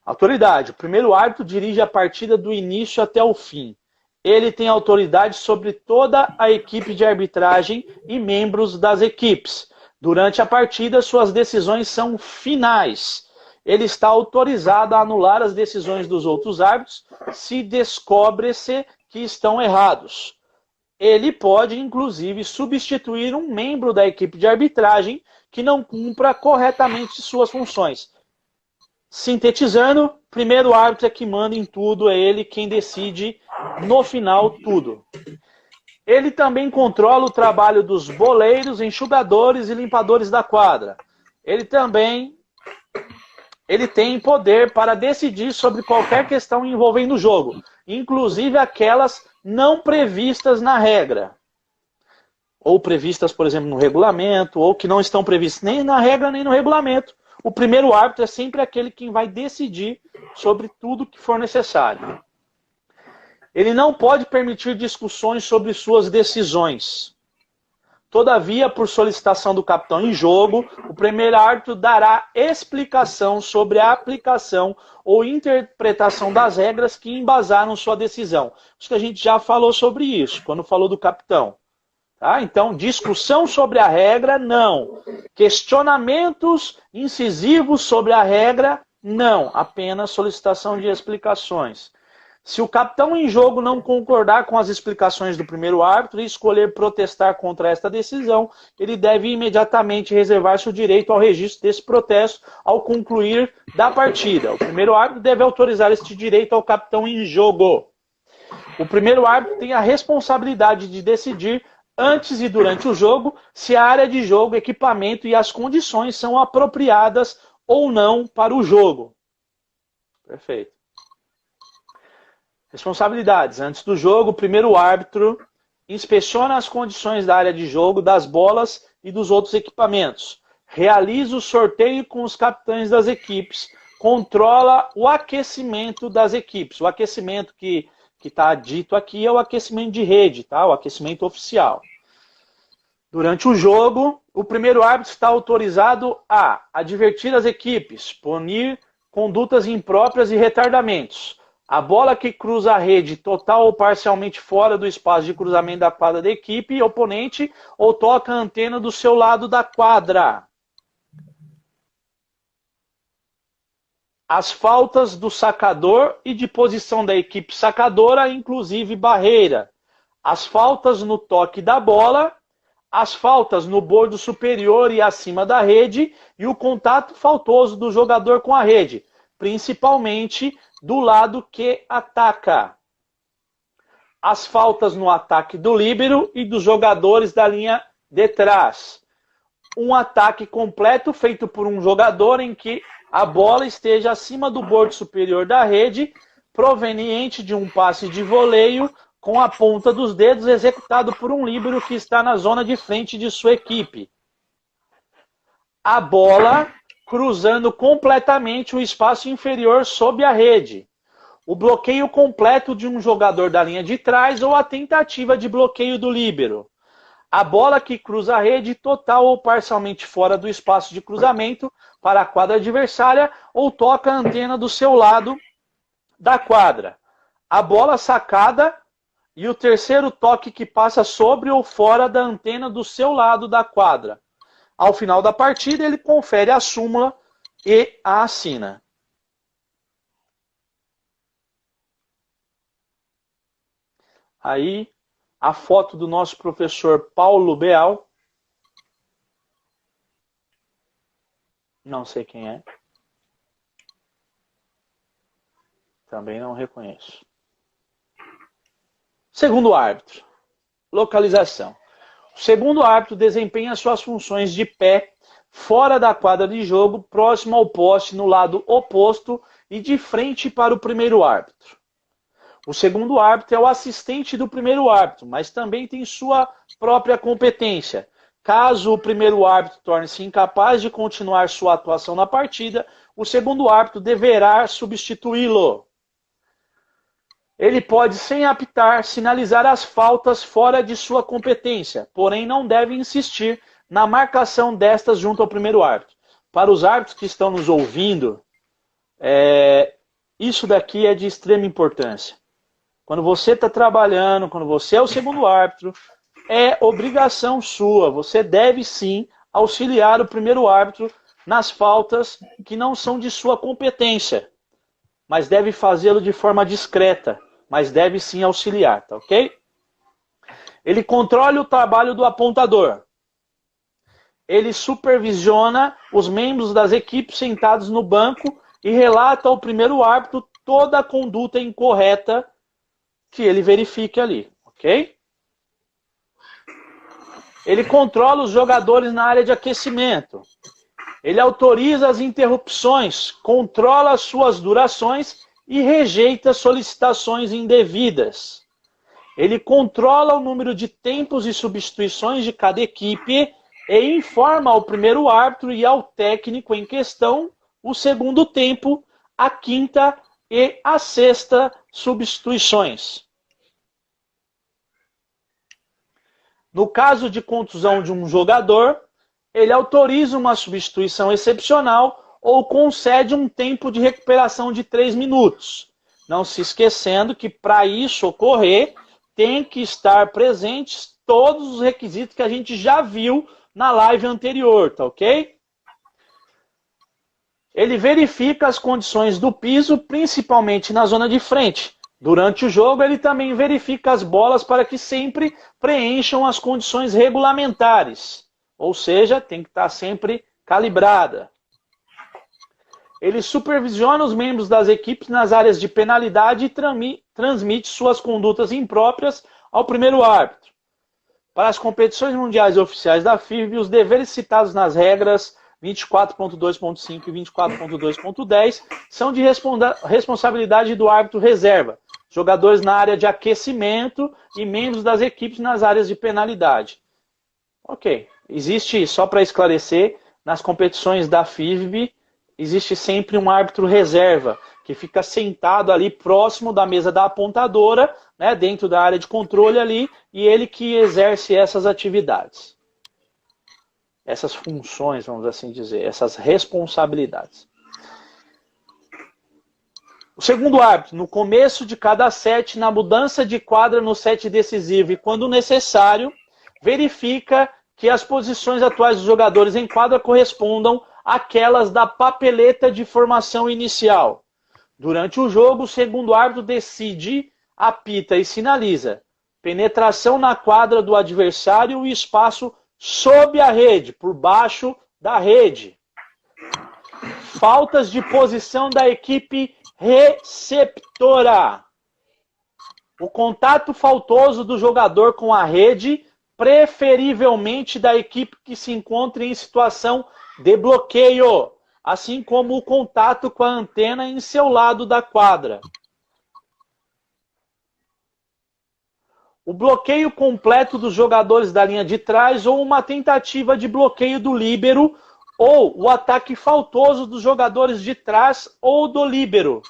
Autoridade. O primeiro árbitro dirige a partida do início até o fim. Ele tem autoridade sobre toda a equipe de arbitragem e membros das equipes. Durante a partida, suas decisões são finais. Ele está autorizado a anular as decisões dos outros árbitros se descobre-se que estão errados. Ele pode, inclusive, substituir um membro da equipe de arbitragem que não cumpra corretamente suas funções. Sintetizando, primeiro árbitro é que manda em tudo, é ele quem decide no final tudo. Ele também controla o trabalho dos boleiros, enxugadores e limpadores da quadra. Ele tem poder para decidir sobre qualquer questão envolvendo o jogo, inclusive aquelas não previstas na regra. Ou previstas, por exemplo, no regulamento, ou que não estão previstas nem na regra nem no regulamento. O primeiro árbitro é sempre aquele que vai decidir sobre tudo que for necessário. Ele não pode permitir discussões sobre suas decisões. Todavia, por solicitação do capitão em jogo, o primeiro árbitro dará explicação sobre a aplicação ou interpretação das regras que embasaram sua decisão. Acho que a gente já falou sobre isso, quando falou do capitão. Tá? Então, discussão sobre a regra, não. Questionamentos incisivos sobre a regra, não. Apenas solicitação de explicações. Se o capitão em jogo não concordar com as explicações do primeiro árbitro e escolher protestar contra esta decisão, ele deve imediatamente reservar-se o direito ao registro desse protesto ao concluir da partida. O primeiro árbitro deve autorizar este direito ao capitão em jogo. O primeiro árbitro tem a responsabilidade de decidir antes e durante o jogo se a área de jogo, equipamento e as condições são apropriadas ou não para o jogo. Perfeito. Responsabilidades. Antes do jogo, o primeiro árbitro inspeciona as condições da área de jogo, das bolas e dos outros equipamentos. Realiza o sorteio com os capitães das equipes. Controla o aquecimento das equipes. O aquecimento que está dito aqui é o aquecimento de rede, tá? O aquecimento oficial. Durante o jogo, o primeiro árbitro está autorizado a advertir as equipes, punir condutas impróprias e retardamentos. A bola que cruza a rede total ou parcialmente fora do espaço de cruzamento da quadra da equipe oponente ou toca a antena do seu lado da quadra. As faltas do sacador e de posição da equipe sacadora, inclusive barreira. As faltas no toque da bola, as faltas no bordo superior e acima da rede e o contato faltoso do jogador com a rede, principalmente do lado que ataca. As faltas no ataque do líbero e dos jogadores da linha de trás. Um ataque completo feito por um jogador em que a bola esteja acima do bordo superior da rede, proveniente de um passe de voleio com a ponta dos dedos executado por um líbero que está na zona de frente de sua equipe. A bola cruzando completamente o espaço inferior sob a rede. O bloqueio completo de um jogador da linha de trás ou a tentativa de bloqueio do líbero. A bola que cruza a rede total ou parcialmente fora do espaço de cruzamento para a quadra adversária ou toca a antena do seu lado da quadra. A bola sacada e o terceiro toque que passa sobre ou fora da antena do seu lado da quadra. Ao final da partida, ele confere a súmula e a assina. Aí, a foto do nosso professor Paulo Beal. Não sei quem é. Também não reconheço. Segundo árbitro. Localização. O segundo árbitro desempenha suas funções de pé, fora da quadra de jogo, próximo ao poste, no lado oposto e de frente para o primeiro árbitro. O segundo árbitro é o assistente do primeiro árbitro, mas também tem sua própria competência. Caso o primeiro árbitro torne-se incapaz de continuar sua atuação na partida, o segundo árbitro deverá substituí-lo. Ele pode, sem apitar, sinalizar as faltas fora de sua competência, porém não deve insistir na marcação destas junto ao primeiro árbitro. Para os árbitros que estão nos ouvindo, isso daqui é de extrema importância. Quando você está trabalhando, quando você é o segundo árbitro, é obrigação sua. Você deve sim auxiliar o primeiro árbitro nas faltas que não são de sua competência, mas deve fazê-lo de forma discreta, mas deve sim auxiliar, tá ok? Ele controla o trabalho do apontador. Ele supervisiona os membros das equipes sentados no banco e relata ao primeiro árbitro toda a conduta incorreta que ele verifique ali, ok? Ele controla os jogadores na área de aquecimento. Ele autoriza as interrupções, controla as suas durações e rejeita solicitações indevidas. Ele controla o número de tempos e substituições de cada equipe e informa ao primeiro árbitro e ao técnico em questão o segundo tempo, a quinta e a sexta substituições. No caso de contusão de um jogador, ele autoriza uma substituição excepcional ou concede um tempo de recuperação de 3 minutos. Não se esquecendo que para isso ocorrer, tem que estar presentes todos os requisitos que a gente já viu na live anterior, tá ok? Ele verifica as condições do piso, principalmente na zona de frente. Durante o jogo, ele também verifica as bolas para que sempre preencham as condições regulamentares. Ou seja, tem que estar sempre calibrada. Ele supervisiona os membros das equipes nas áreas de penalidade e transmite suas condutas impróprias ao primeiro árbitro. Para as competições mundiais oficiais da FIVB, os deveres citados nas regras 24.2.5 e 24.2.10 são de responsabilidade do árbitro reserva, jogadores na área de aquecimento e membros das equipes nas áreas de penalidade. Ok, existe, só para esclarecer, nas competições da FIVB, existe sempre um árbitro reserva, que fica sentado ali próximo da mesa da apontadora, né, dentro da área de controle ali, e ele que exerce essas atividades. Essas funções, vamos assim dizer, essas responsabilidades. O segundo árbitro, no começo de cada set, na mudança de quadra no set decisivo e quando necessário, verifica que as posições atuais dos jogadores em quadra correspondam àquelas da papeleta de formação inicial. Durante o jogo, o segundo árbitro decide, apita e sinaliza penetração na quadra do adversário e espaço sob a rede, por baixo da rede. Faltas de posição da equipe receptora. O contato faltoso do jogador com a rede, preferivelmente da equipe que se encontra em situação de bloqueio, assim como o contato com a antena em seu lado da quadra. O bloqueio completo dos jogadores da linha de trás ou uma tentativa de bloqueio do líbero ou o ataque faltoso dos jogadores de trás ou do líbero.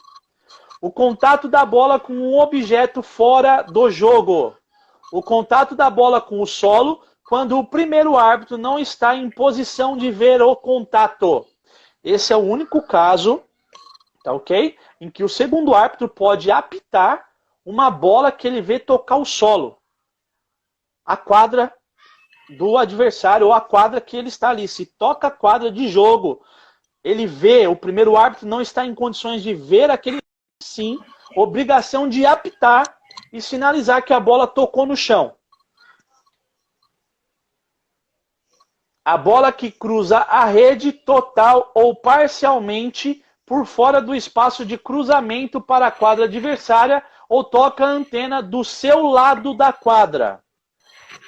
O contato da bola com um objeto fora do jogo. O contato da bola com o solo quando o primeiro árbitro não está em posição de ver o contato. Esse é o único caso, tá ok? Em que o segundo árbitro pode apitar uma bola que ele vê tocar o solo. A quadra do adversário ou a quadra que ele está ali. Se toca a quadra de jogo, ele vê, o primeiro árbitro não está em condições de ver aquele sim, obrigação de apitar e sinalizar que a bola tocou no chão. A bola que cruza a rede total ou parcialmente por fora do espaço de cruzamento para a quadra adversária ou toca a antena do seu lado da quadra.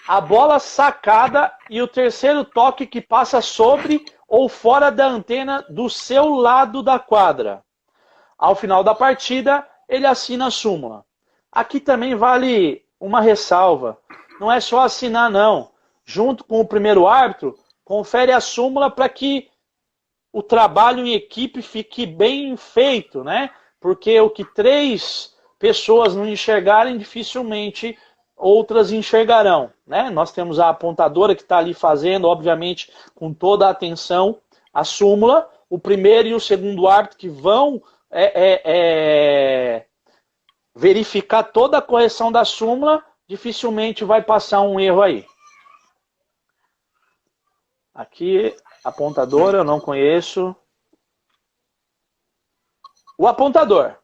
A bola sacada e o terceiro toque que passa sobre ou fora da antena do seu lado da quadra. Ao final da partida, ele assina a súmula. Aqui também vale uma ressalva. Não é só assinar, não. junto com o primeiro árbitro, confere a súmula para que o trabalho em equipe fique bem feito, né? Porque o que 3 pessoas não enxergarem, dificilmente outras enxergarão, né? Nós temos a apontadora que está ali fazendo, obviamente, com toda a atenção, a súmula, o primeiro e o segundo árbitro que vão verificar toda a correção da súmula, dificilmente vai passar um erro aí. Aqui, apontadora, eu não conheço. O apontador.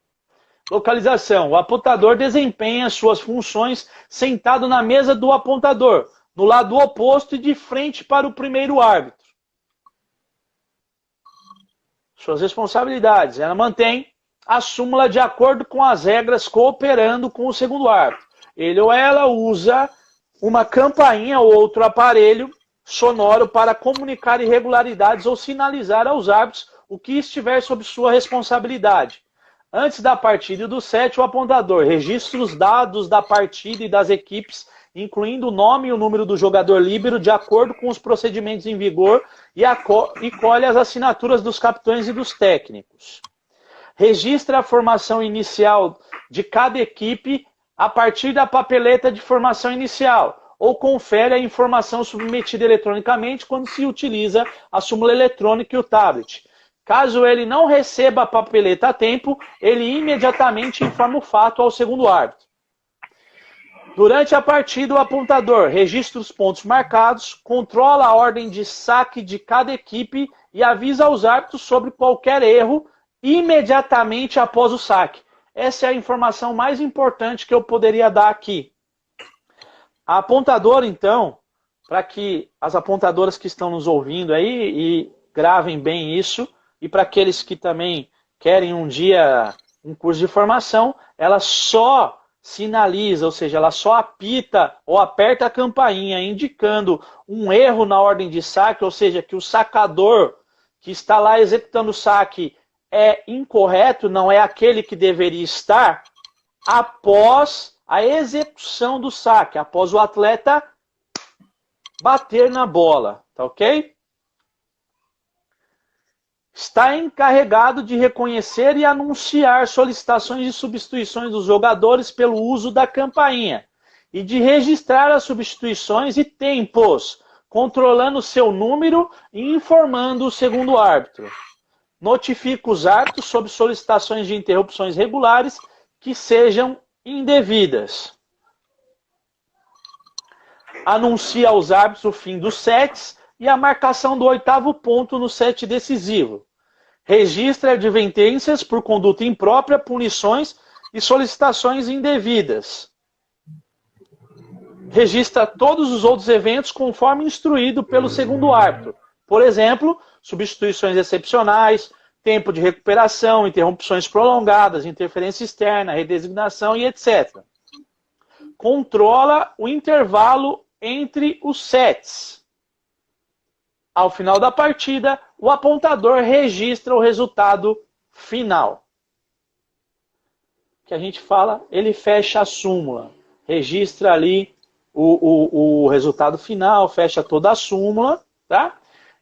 Localização. O apontador desempenha suas funções sentado na mesa do apontador, no lado oposto e de frente para o primeiro árbitro. Suas responsabilidades. Ela mantém a súmula de acordo com as regras, cooperando com o segundo árbitro. Ele ou ela usa uma campainha ou outro aparelho sonoro para comunicar irregularidades ou sinalizar aos árbitros o que estiver sob sua responsabilidade. Antes da partida e do set, o apontador registra os dados da partida e das equipes, incluindo o nome e o número do jogador líbero, de acordo com os procedimentos em vigor, e colhe as assinaturas dos capitães e dos técnicos. Registra a formação inicial de cada equipe a partir da papeleta de formação inicial, ou confere a informação submetida eletronicamente quando se utiliza a súmula eletrônica e o tablet. Caso ele não receba a papeleta a tempo, ele imediatamente informa o fato ao segundo árbitro. Durante a partida, o apontador registra os pontos marcados, controla a ordem de saque de cada equipe e avisa aos árbitros sobre qualquer erro imediatamente após o saque. Essa é a informação mais importante que eu poderia dar aqui. A apontadora, então, para que as apontadoras que estão nos ouvindo aí e gravem bem isso, e para aqueles que também querem um dia um curso de formação, ela só sinaliza, ou seja, ela só apita ou aperta a campainha indicando um erro na ordem de saque, ou seja, que o sacador que está lá executando o saque é incorreto, não é aquele que deveria estar, após a execução do saque, após o atleta bater na bola, tá ok? Está encarregado de reconhecer e anunciar solicitações de substituições dos jogadores pelo uso da campainha e de registrar as substituições e tempos, controlando seu número e informando o segundo árbitro. Notifica os árbitros sobre solicitações de interrupções regulares que sejam indevidas. Anuncia aos árbitros o fim dos sets e a marcação do 8º ponto no set decisivo. Registra advertências por conduta imprópria, punições e solicitações indevidas. Registra todos os outros eventos conforme instruído pelo segundo árbitro. Por exemplo, substituições excepcionais, tempo de recuperação, interrupções prolongadas, interferência externa, redesignação e etc. Controla o intervalo entre os sets. Ao final da partida, o apontador registra o resultado final. Que a gente fala, ele fecha a súmula, registra ali o resultado final, fecha toda a súmula, tá?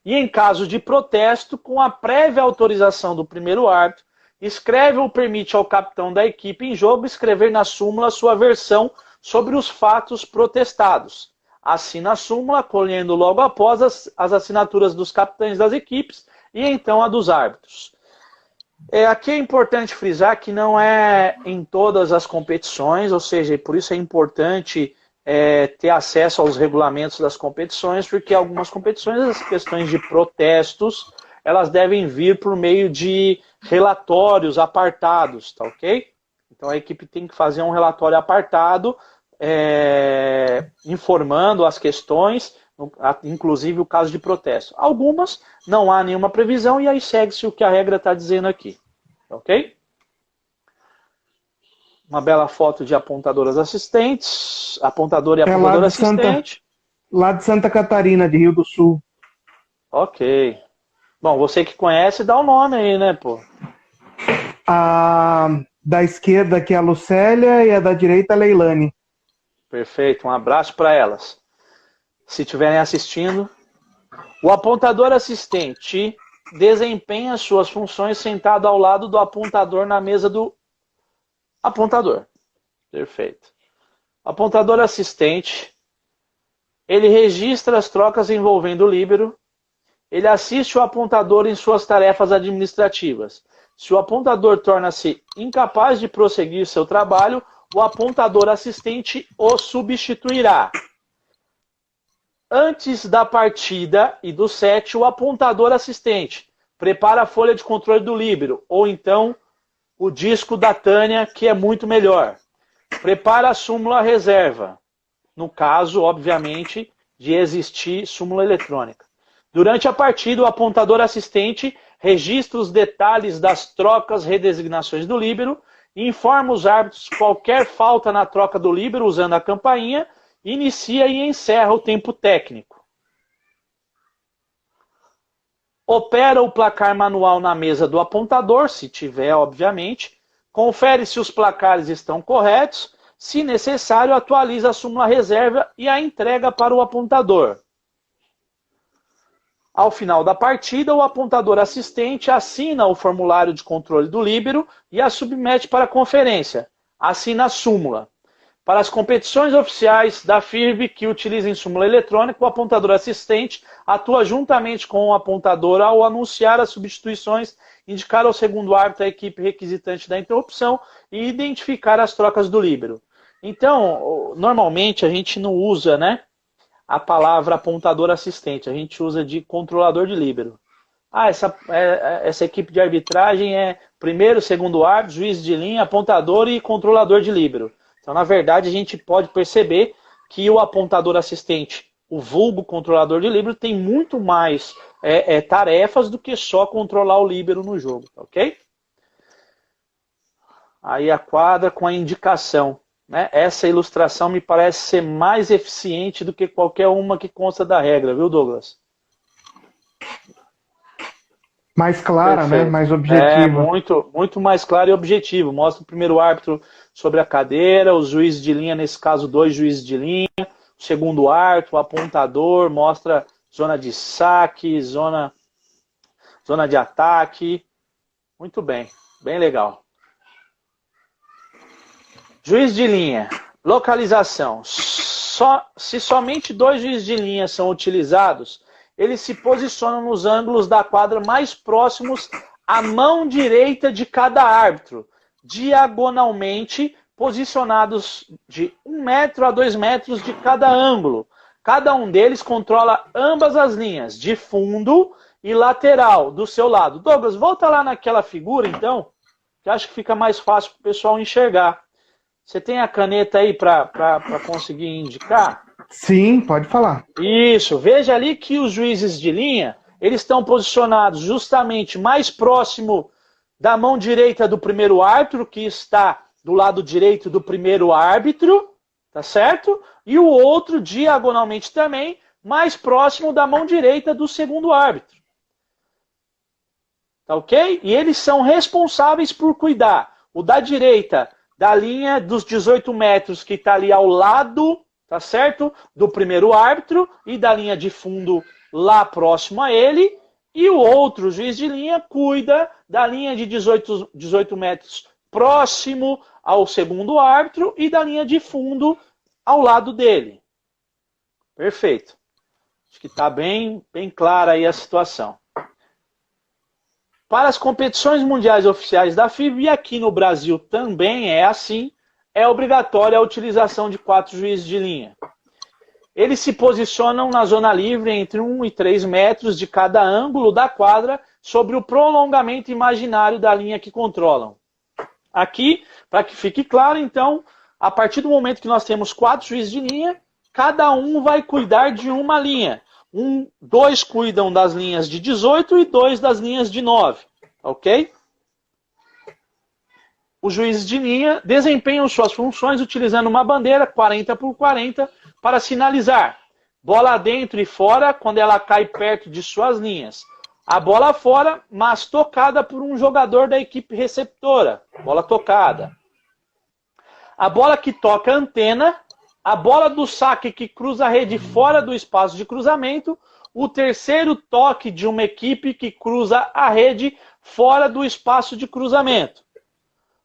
E em caso de protesto, com a prévia autorização do primeiro árbitro, escreve ou permite ao capitão da equipe em jogo escrever na súmula sua versão sobre os fatos protestados. Assina a súmula, colhendo logo após as assinaturas dos capitães das equipes e então a dos árbitros. Aqui é importante frisar que não é em todas as competições, ou seja, por isso é importante ter acesso aos regulamentos das competições, porque algumas competições, as questões de protestos, elas devem vir por meio de relatórios apartados, tá ok? Então a equipe tem que fazer um relatório apartado, informando as questões, inclusive o caso de protesto. Algumas não há nenhuma previsão e aí segue-se o que a regra está dizendo aqui, ok? Uma bela foto de apontadoras assistentes, apontador e apontador assistente. Lá de Santa Catarina, de Rio do Sul. Ok. Bom, você que conhece, dá o nome aí, né, pô? A da esquerda aqui é a Lucélia e a da direita a Leilane. Perfeito, um abraço para elas. se estiverem assistindo. O apontador assistente desempenha suas funções sentado ao lado do apontador na mesa do apontador. Perfeito. O apontador assistente, ele registra as trocas envolvendo o líbero, ele assiste o apontador em suas tarefas administrativas. Se o apontador torna-se incapaz de prosseguir seu trabalho, o apontador assistente o substituirá. Antes da partida e do set, o apontador assistente prepara a folha de controle do líbero, ou então o disco da Tânia, que é muito melhor. Prepara a súmula reserva, no caso, obviamente, de existir súmula eletrônica. Durante a partida, o apontador assistente registra os detalhes das trocas, redesignações do líbero, informa os árbitros qualquer falta na troca do líbero usando a campainha, inicia e encerra o tempo técnico. Opera o placar manual na mesa do apontador, se tiver, obviamente. Confere se os placares estão corretos. Se necessário, atualiza a súmula reserva e a entrega para o apontador. Ao final da partida, o apontador assistente assina o formulário de controle do líbero e a submete para a conferência. Assina a súmula. Para as competições oficiais da FIRB que utilizem súmula eletrônica, o apontador assistente atua juntamente com o apontador ao anunciar as substituições, indicar ao segundo árbitro a equipe requisitante da interrupção e identificar as trocas do líbero. Então, normalmente a gente não usa, né, a palavra apontador assistente, a gente usa de controlador de líbero. Essa equipe de arbitragem é primeiro, segundo árbitro, juiz de linha, apontador e controlador de líbero. Então, na verdade, a gente pode perceber que o apontador assistente, o vulgo controlador de líbero, tem muito mais tarefas do que só controlar o líbero no jogo, ok? Aí a quadra com a indicação. Né? Essa ilustração me parece ser mais eficiente do que qualquer uma que consta da regra, viu, Douglas? Mais clara, Perfeito. né? Mais objetiva. Muito mais claro e objetivo. Mostra o primeiro árbitro sobre a cadeira, os juízes de linha, nesse caso, 2 juízes de linha, o segundo árbitro, o apontador, mostra zona de saque, zona de ataque. Muito bem, bem legal. Juiz de linha, localização. Se somente 2 juízes de linha são utilizados, eles se posicionam nos ângulos da quadra mais próximos à mão direita de cada árbitro, diagonalmente posicionados de 1 metro a 2 metros de cada ângulo. Cada um deles controla ambas as linhas, de fundo e lateral, do seu lado. Douglas, volta lá naquela figura, então, que acho que fica mais fácil para o pessoal enxergar. Você tem a caneta aí para conseguir indicar? Sim, pode falar. Isso, veja ali que os juízes de linha, eles estão posicionados justamente mais próximo da mão direita do primeiro árbitro, que está do lado direito do primeiro árbitro, tá certo? E o outro, diagonalmente também, mais próximo da mão direita do segundo árbitro. Tá ok? E eles são responsáveis por cuidar. O da direita, da linha dos 18 metros, que está ali ao lado, tá certo? Do primeiro árbitro, e da linha de fundo lá próximo a ele. E o outro juiz de linha cuida da linha de 18 metros próximo ao segundo árbitro e da linha de fundo ao lado dele. Perfeito. Acho que está bem clara aí a situação. Para as competições mundiais oficiais da FIBA, e aqui no Brasil também é assim, é obrigatória a utilização de 4 juízes de linha. Eles se posicionam na zona livre entre 1 e 3 metros de cada ângulo da quadra sobre o prolongamento imaginário da linha que controlam. Aqui, para que fique claro, então, a partir do momento que nós temos 4 juízes de linha, cada um vai cuidar de uma linha. 2 cuidam das linhas de 18 e 2 das linhas de 9. Ok? Os juízes de linha desempenham suas funções utilizando uma bandeira 40 por 40 para sinalizar bola dentro e fora quando ela cai perto de suas linhas. A bola fora, mas tocada por um jogador da equipe receptora. Bola tocada. A bola que toca a antena, a bola do saque que cruza a rede fora do espaço de cruzamento, o terceiro toque de uma equipe que cruza a rede fora do espaço de cruzamento.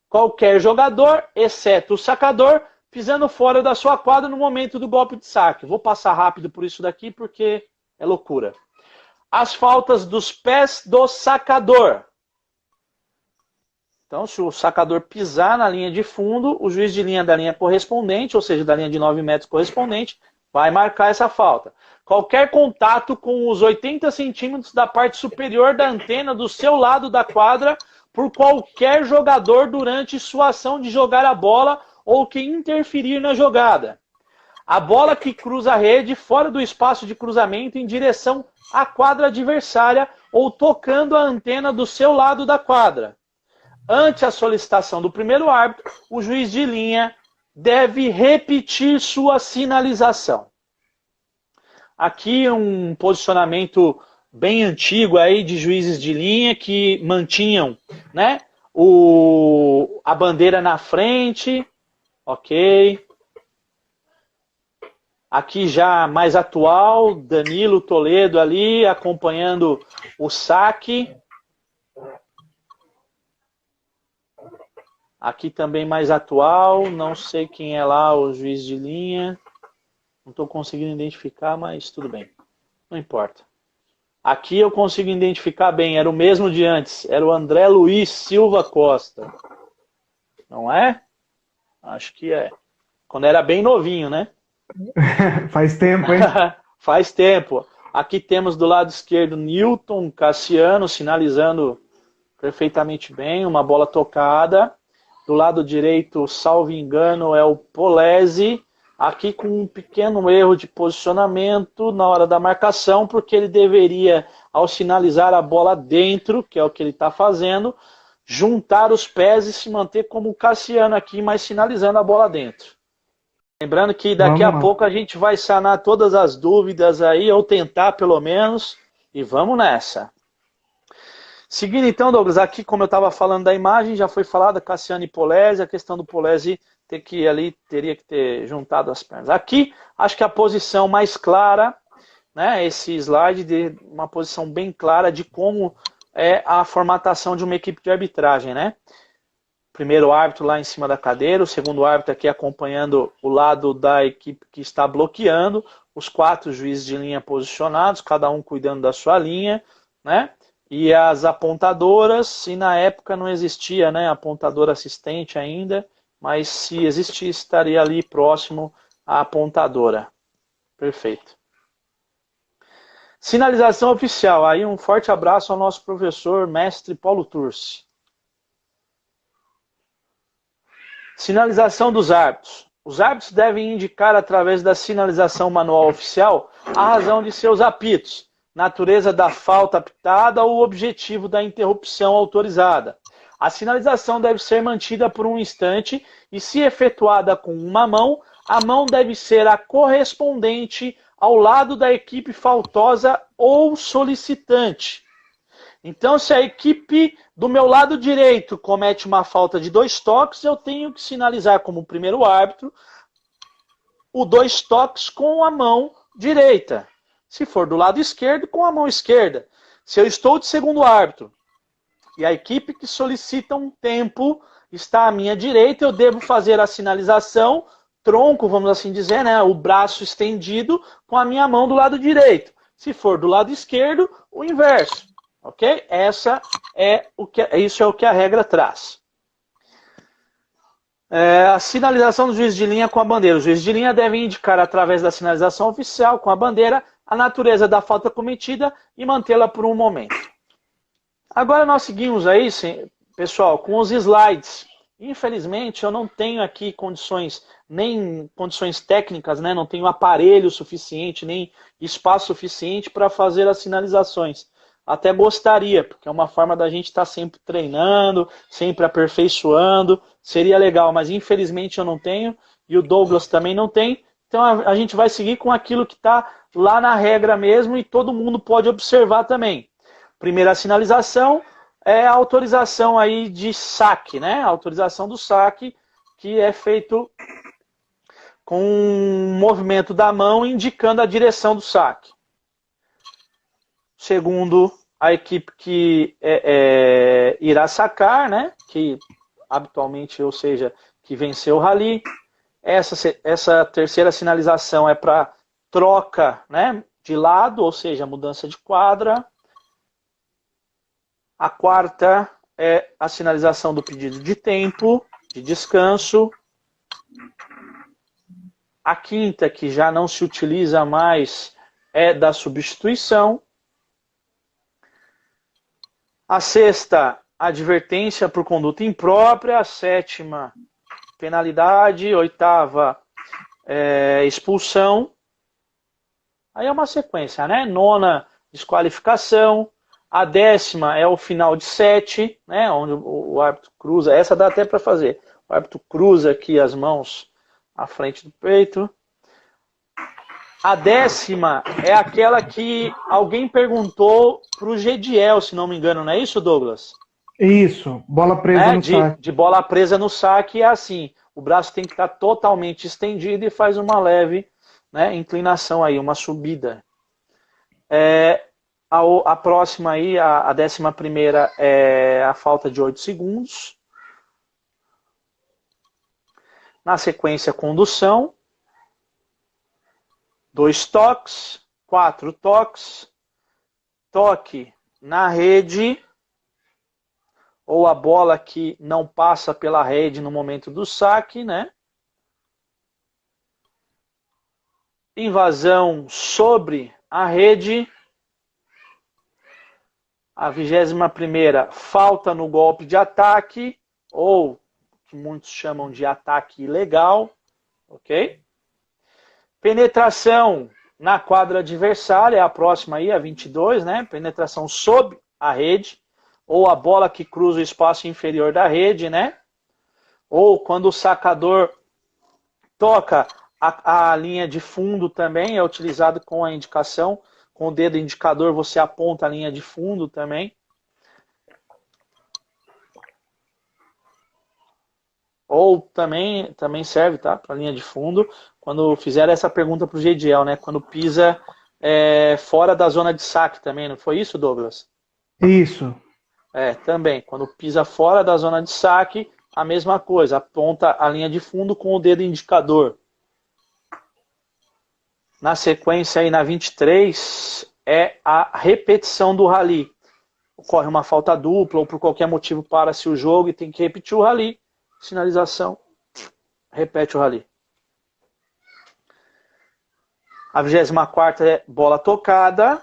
Qualquer jogador, exceto o sacador, pisando fora da sua quadra no momento do golpe de saque. Vou passar rápido por isso daqui porque é loucura. As faltas dos pés do sacador. Então, se o sacador pisar na linha de fundo, o juiz de linha da linha correspondente, ou seja, da linha de 9 metros correspondente, vai marcar essa falta. Qualquer contato com os 80 centímetros da parte superior da antena do seu lado da quadra por qualquer jogador durante sua ação de jogar a bola ou que interferir na jogada. A bola que cruza a rede fora do espaço de cruzamento em direção à quadra adversária ou tocando a antena do seu lado da quadra. Ante a solicitação do primeiro árbitro, o juiz de linha deve repetir sua sinalização. Aqui um posicionamento bem antigo aí de juízes de linha que mantinham, né, a bandeira na frente, ok. Aqui já mais atual, Danilo Toledo ali acompanhando o saque. Aqui também mais atual, não sei quem é lá o juiz de linha. Não estou conseguindo identificar, mas tudo bem. Não importa. Aqui eu consigo identificar bem, era o mesmo de antes. Era o André Luiz Silva Costa. Não é? Acho que é. Quando era bem novinho, né? Faz tempo, hein? Faz tempo. Aqui temos do lado esquerdo Newton Cassiano sinalizando perfeitamente bem, uma bola tocada. Do lado direito, salvo engano, é o Polese. Aqui com um pequeno erro de posicionamento na hora da marcação, porque ele deveria, ao sinalizar a bola dentro, que é o que ele está fazendo, juntar os pés e se manter como o Cassiano aqui, mas sinalizando a bola dentro. Lembrando que daqui a pouco a gente vai sanar todas as dúvidas aí, ou tentar pelo menos, e vamos nessa. Seguindo então, Douglas, aqui como eu estava falando da imagem, já foi falada Cassiano e Polese, a questão do Polese teria que ter juntado as pernas. Aqui, acho que a posição mais clara, né, esse slide de uma posição bem clara de como é a formatação de uma equipe de arbitragem, né? Primeiro árbitro lá em cima da cadeira, o segundo árbitro aqui acompanhando o lado da equipe que está bloqueando, os 4 juízes de linha posicionados, cada um cuidando da sua linha, né? E as apontadoras, se na época não existia, né, apontadora assistente ainda, mas se existisse, estaria ali próximo à apontadora. Perfeito. Sinalização oficial. Aí um forte abraço ao nosso professor, mestre Paulo Turci. Sinalização dos árbitros. Os árbitros devem indicar através da sinalização manual oficial a razão de seus apitos, natureza da falta apitada ou o objetivo da interrupção autorizada. A sinalização deve ser mantida por um instante e, se efetuada com uma mão, a mão deve ser a correspondente ao lado da equipe faltosa ou solicitante. Então, se a equipe do meu lado direito comete uma falta de 2 toques, eu tenho que sinalizar como primeiro árbitro o 2 toques com a mão direita. Se for do lado esquerdo, com a mão esquerda. Se eu estou de segundo árbitro e a equipe que solicita um tempo está à minha direita, eu devo fazer a sinalização, tronco, vamos assim dizer, né, o braço estendido com a minha mão do lado direito. Se for do lado esquerdo, o inverso. Ok? Isso é o que a regra traz. A sinalização do juiz de linha com a bandeira. O juiz de linha deve indicar, através da sinalização oficial com a bandeira, a natureza da falta cometida e mantê-la por um momento. Agora nós seguimos aí, pessoal, com os slides. Infelizmente, eu não tenho aqui nem condições técnicas, né? Não tenho aparelho suficiente, nem espaço suficiente para fazer as sinalizações. Até gostaria, porque é uma forma da gente estar sempre treinando, sempre aperfeiçoando. Seria legal, mas infelizmente eu não tenho, e o Douglas também não tem. Então a gente vai seguir com aquilo que está lá na regra mesmo e todo mundo pode observar também. Primeira sinalização é a autorização aí de saque, né? A autorização do saque, que é feito com um movimento da mão indicando a direção do saque. Segundo, a equipe que irá sacar, né? Que habitualmente, ou seja, que venceu o rally. Essa terceira sinalização é para troca, né, de lado, ou seja, mudança de quadra. A quarta é a sinalização do pedido de tempo, de descanso. A quinta, que já não se utiliza mais, é da substituição. A sexta, advertência por conduta imprópria. A sétima, penalidade. Oitava, expulsão. Aí é uma sequência, né? Nona, desqualificação. A 10ª é o final de set, né? Onde o árbitro cruza. Essa dá até para fazer. O árbitro cruza aqui as mãos à frente do peito. A 10ª é aquela que alguém perguntou para o Gediel, se não me engano, não é isso, Douglas? Isso, bola presa no saque. De bola presa no saque é assim, o braço tem que estar totalmente estendido e faz uma leve, né, inclinação aí, uma subida. A próxima aí, a 11ª é a falta de 8 segundos. Na sequência, condução. 2 toques, 4 toques, toque na rede, ou a bola que não passa pela rede no momento do saque, né? Invasão sobre a rede. A 21ª, falta no golpe de ataque, ou que muitos chamam de ataque ilegal, ok? Penetração na quadra adversária, é a próxima aí, a 22, né? Penetração sob a rede, ou a bola que cruza o espaço inferior da rede, né? Ou quando o sacador toca a linha de fundo também, é utilizado com a indicação, com o dedo indicador você aponta a linha de fundo também. Ou também serve, tá? Para linha de fundo, quando fizeram essa pergunta para o Gediel, né? Quando pisa fora da zona de saque também, não foi isso, Douglas? Isso. Também. Quando pisa fora da zona de saque, a mesma coisa. Aponta a linha de fundo com o dedo indicador. Na sequência aí, na 23, é a repetição do rally. Ocorre uma falta dupla ou por qualquer motivo para-se o jogo e tem que repetir o rally. Sinalização, repete o rally. A 24ª é bola tocada.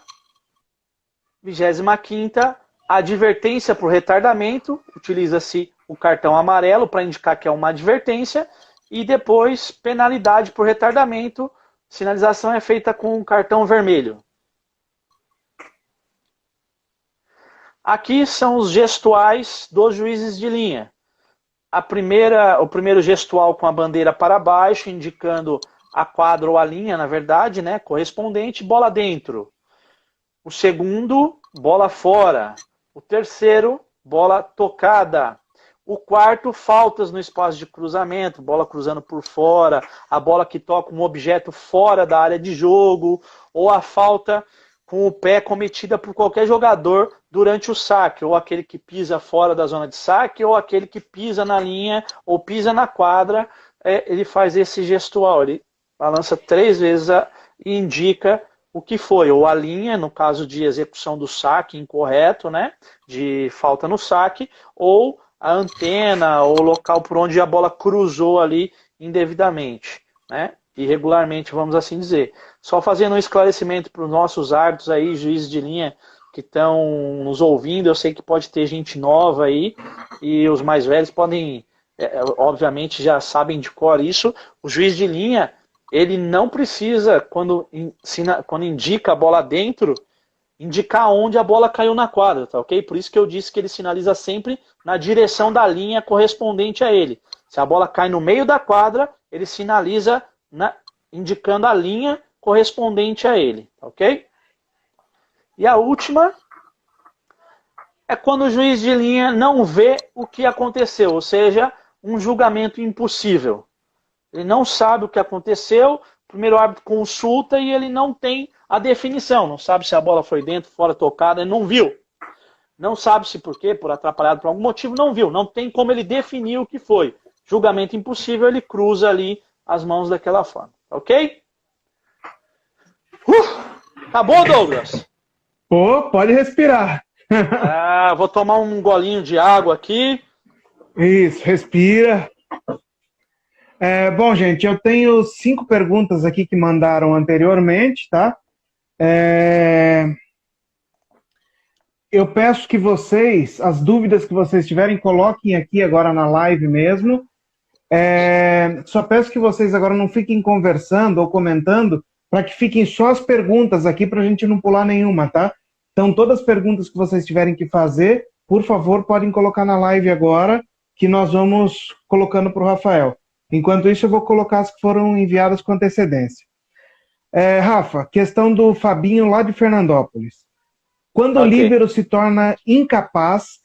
25ª, advertência por retardamento. Utiliza-se o cartão amarelo para indicar que é uma advertência. E depois, penalidade por retardamento. Sinalização é feita com um cartão vermelho. Aqui são os gestuais dos juízes de linha. O primeiro gestual com a bandeira para baixo, indicando a quadra ou a linha, na verdade, né, correspondente, bola dentro. O segundo, bola fora. O terceiro, bola tocada. O quarto, faltas no espaço de cruzamento, bola cruzando por fora, a bola que toca um objeto fora da área de jogo, ou a falta com o pé cometida por qualquer jogador durante o saque, ou aquele que pisa fora da zona de saque, ou aquele que pisa na linha, ou pisa na quadra, ele faz esse gestual, ele balança 3 vezes e indica o que foi, ou a linha, no caso de execução do saque incorreto, né, de falta no saque, ou a antena, ou o local por onde a bola cruzou ali indevidamente, né, irregularmente, vamos assim dizer. Só fazendo um esclarecimento para os nossos árbitros aí, juízes de linha que estão nos ouvindo, eu sei que pode ter gente nova aí, e os mais velhos podem, obviamente já sabem de cor isso. O juiz de linha, ele não precisa, quando indica a bola dentro, indicar onde a bola caiu na quadra, tá ok? Por isso que eu disse que ele sinaliza sempre na direção da linha correspondente a ele. Se a bola cai no meio da quadra, ele sinaliza indicando a linha correspondente a ele, ok? E a última é quando o juiz de linha não vê o que aconteceu, ou seja, um julgamento impossível. Ele não sabe o que aconteceu, o primeiro árbitro consulta e ele não tem a definição, não sabe se a bola foi dentro, fora, tocada, ele não viu. Não sabe se por quê, por atrapalhado por algum motivo, não viu. Não tem como ele definir o que foi. Julgamento impossível, ele cruza ali as mãos daquela forma. Ok? Acabou, Douglas? Pô, pode respirar. Vou tomar um golinho de água aqui. Isso, respira. Bom, gente, eu tenho 5 perguntas aqui que mandaram anteriormente, tá? Eu peço que vocês, as dúvidas que vocês tiverem, coloquem aqui agora na live mesmo. Só peço que vocês agora não fiquem conversando ou comentando, para que fiquem só as perguntas aqui, para a gente não pular nenhuma, tá? Então, todas as perguntas que vocês tiverem que fazer, por favor, podem colocar na live agora, que nós vamos colocando para o Rafael. Enquanto isso, eu vou colocar as que foram enviadas com antecedência. Rafa, questão do Fabinho lá de Fernandópolis. Quando o líbero se torna incapaz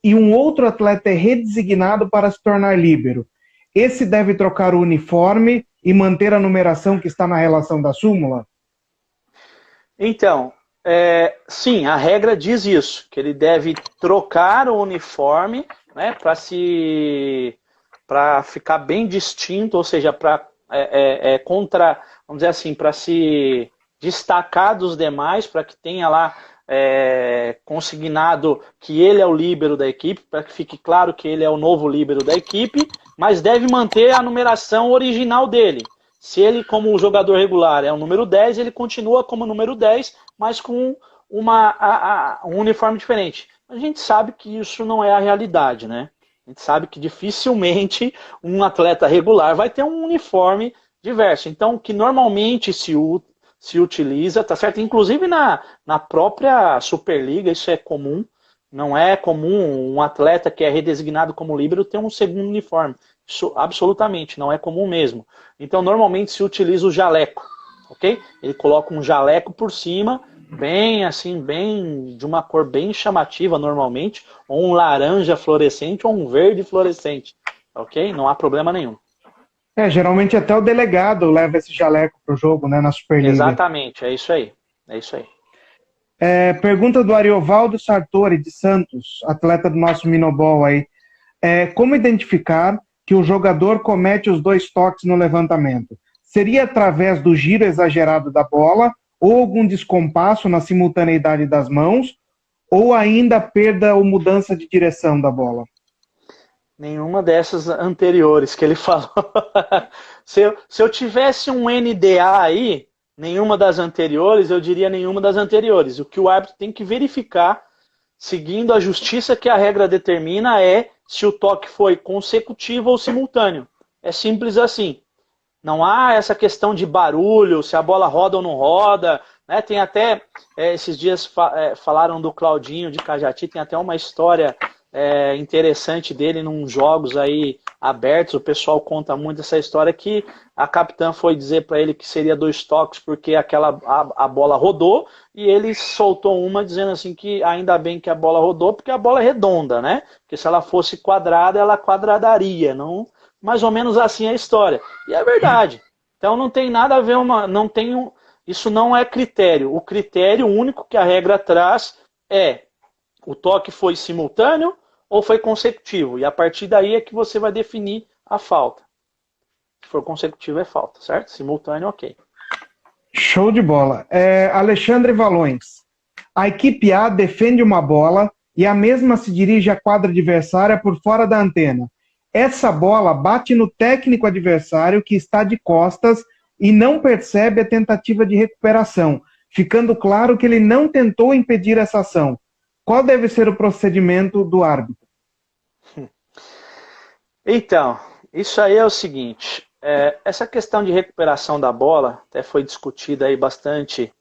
e um outro atleta é redesignado para se tornar líbero, esse deve trocar o uniforme e manter a numeração que está na relação da súmula? Então, sim, a regra diz isso, que ele deve trocar o uniforme, né, para ficar bem distinto, ou seja, para vamos dizer assim, para se destacar dos demais, para que tenha lá consignado que ele é o líbero da equipe, para que fique claro que ele é o novo líbero da equipe, mas deve manter a numeração original dele. Se ele, como jogador regular, é o número 10, ele continua como número 10, mas com um uniforme diferente. A gente sabe que isso não é a realidade, né? A gente sabe que dificilmente um atleta regular vai ter um uniforme diverso. Então, o que normalmente se utiliza, tá certo? Inclusive na própria Superliga, isso é comum. Não é comum um atleta que é redesignado como líbero ter um segundo uniforme. Isso absolutamente, não é comum mesmo. Então, normalmente se utiliza o jaleco, ok? Ele coloca um jaleco por cima, bem assim, bem de uma cor bem chamativa normalmente, ou um laranja fluorescente ou um verde fluorescente, ok? Não há problema nenhum. Geralmente até o delegado leva esse jaleco pro jogo, né, na Superliga. Exatamente, é isso aí. É isso aí. Pergunta do Ariovaldo Sartori, de Santos, atleta do nosso Minobol aí. Como identificar que o jogador comete os 2 toques no levantamento? Seria através do giro exagerado da bola, ou algum descompasso na simultaneidade das mãos, ou ainda perda ou mudança de direção da bola? Nenhuma dessas anteriores que ele falou. se eu tivesse um NDA aí, nenhuma das anteriores, eu diria nenhuma das anteriores. O que o árbitro tem que verificar, seguindo a justiça que a regra determina, é se o toque foi consecutivo ou simultâneo. É simples assim. Não há essa questão de barulho, se a bola roda ou não roda. Né? Tem até, esses dias falaram do Claudinho de Cajati, tem até uma história interessante dele num jogos aí abertos. O pessoal conta muito essa história que a capitã foi dizer para ele que seria 2 toques porque a bola rodou, e ele soltou uma dizendo assim que ainda bem que a bola rodou porque a bola é redonda, né? Porque se ela fosse quadrada, ela quadradaria, não? Mais ou menos assim é a história. E é verdade. Então não tem nada a ver, isso não é critério. O critério único que a regra traz é: o toque foi simultâneo ou foi consecutivo? E a partir daí é que você vai definir a falta. Se for consecutivo é falta, certo? Simultâneo, ok. Show de bola. Alexandre Valões. A equipe A defende uma bola e a mesma se dirige à quadra adversária por fora da antena. Essa bola bate no técnico adversário que está de costas e não percebe a tentativa de recuperação, ficando claro que ele não tentou impedir essa ação. Qual deve ser o procedimento do árbitro? Então, isso aí é o seguinte. Essa questão de recuperação da bola até foi discutida aí bastante.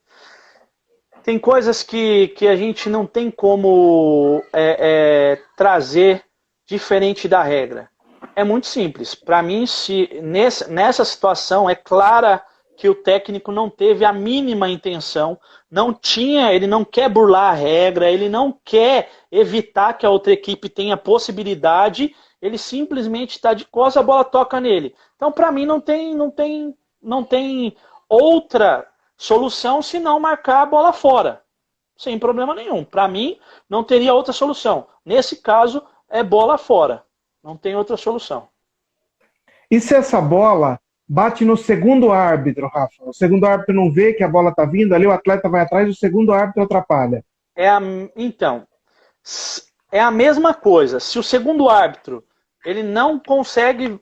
Tem coisas que a gente não tem como trazer diferente da regra. É muito simples. Para mim, se nessa situação é clara que o técnico não teve a mínima intenção, ele não quer burlar a regra, ele não quer evitar que a outra equipe tenha possibilidade, ele simplesmente está de costas, a bola toca nele. Então, para mim, não tem outra solução senão marcar a bola fora, sem problema nenhum. Para mim, não teria outra solução. Nesse caso, é bola fora, não tem outra solução. E se essa bola bate no segundo árbitro, Rafa? O segundo árbitro não vê que a bola está vindo, ali o atleta vai atrás, o segundo árbitro atrapalha. Então, é a mesma coisa. Se o segundo árbitro ele não consegue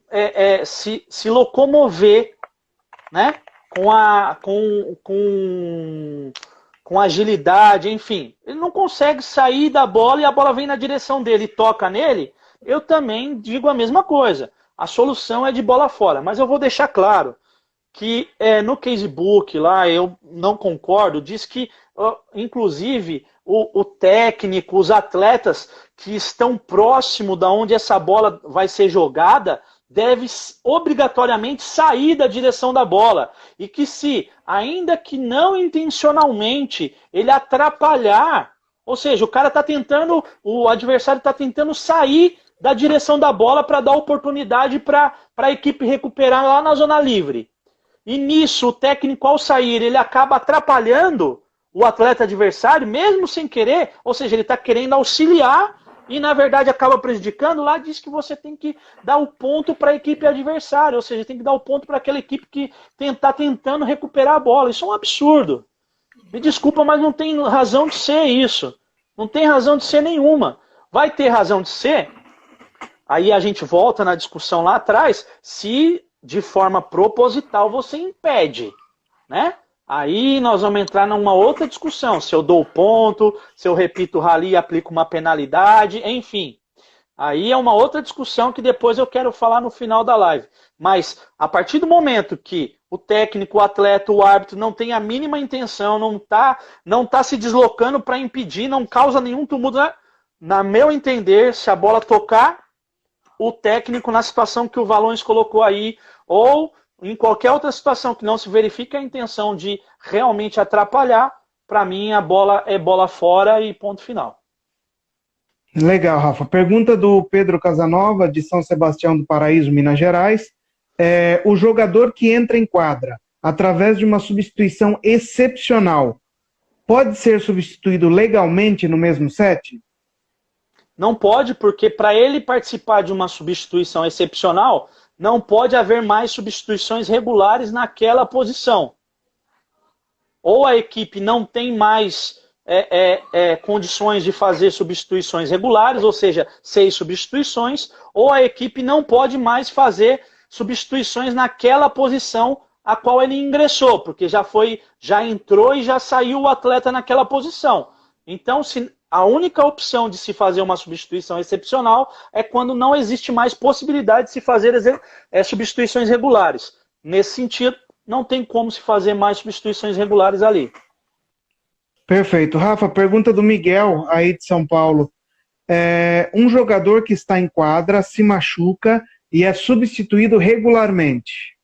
se locomover, né, com agilidade, enfim, ele não consegue sair da bola e a bola vem na direção dele e toca nele, eu também digo a mesma coisa. A solução é de bola fora, mas eu vou deixar claro que no casebook lá, eu não concordo, diz que, inclusive, o técnico, os atletas que estão próximo da onde essa bola vai ser jogada, deve obrigatoriamente sair da direção da bola. E que se, ainda que não intencionalmente, ele atrapalhar, ou seja, o adversário está tentando sair da direção da bola para dar oportunidade para a equipe recuperar lá na zona livre. E nisso, o técnico, ao sair, ele acaba atrapalhando o atleta adversário, mesmo sem querer, ou seja, ele está querendo auxiliar e, na verdade, acaba prejudicando. Lá diz que você tem que dar o ponto para a equipe adversária, ou seja, tem que dar o ponto para aquela equipe que está tentando recuperar a bola. Isso é um absurdo. Me desculpa, mas não tem razão de ser isso. Não tem razão de ser nenhuma. Vai ter razão de ser, aí a gente volta na discussão lá atrás, se de forma proposital você impede, né? Aí nós vamos entrar numa outra discussão, se eu dou o ponto, se eu repito o rally e aplico uma penalidade, enfim. Aí é uma outra discussão que depois eu quero falar no final da live. Mas a partir do momento que o técnico, o atleta, o árbitro não tem a mínima intenção, não tá se deslocando para impedir, não causa nenhum tumulto, né? Na meu entender, se a bola tocar, o técnico, na situação que o Valões colocou aí, ou em qualquer outra situação que não se verifique a intenção de realmente atrapalhar, para mim a bola é bola fora e ponto final. Legal, Rafa. Pergunta do Pedro Casanova, de São Sebastião do Paraíso, Minas Gerais. O jogador que entra em quadra através de uma substituição excepcional pode ser substituído legalmente no mesmo set? Não pode, porque para ele participar de uma substituição excepcional, não pode haver mais substituições regulares naquela posição. Ou a equipe não tem mais condições de fazer substituições regulares, ou seja, 6 substituições, ou a equipe não pode mais fazer substituições naquela posição a qual ele ingressou, porque já entrou e já saiu o atleta naquela posição. Então, a única opção de se fazer uma substituição excepcional é quando não existe mais possibilidade de se fazer substituições regulares. Nesse sentido, não tem como se fazer mais substituições regulares ali. Perfeito. Rafa, pergunta do Miguel, aí de São Paulo. Um jogador que está em quadra se machuca e é substituído regularmente.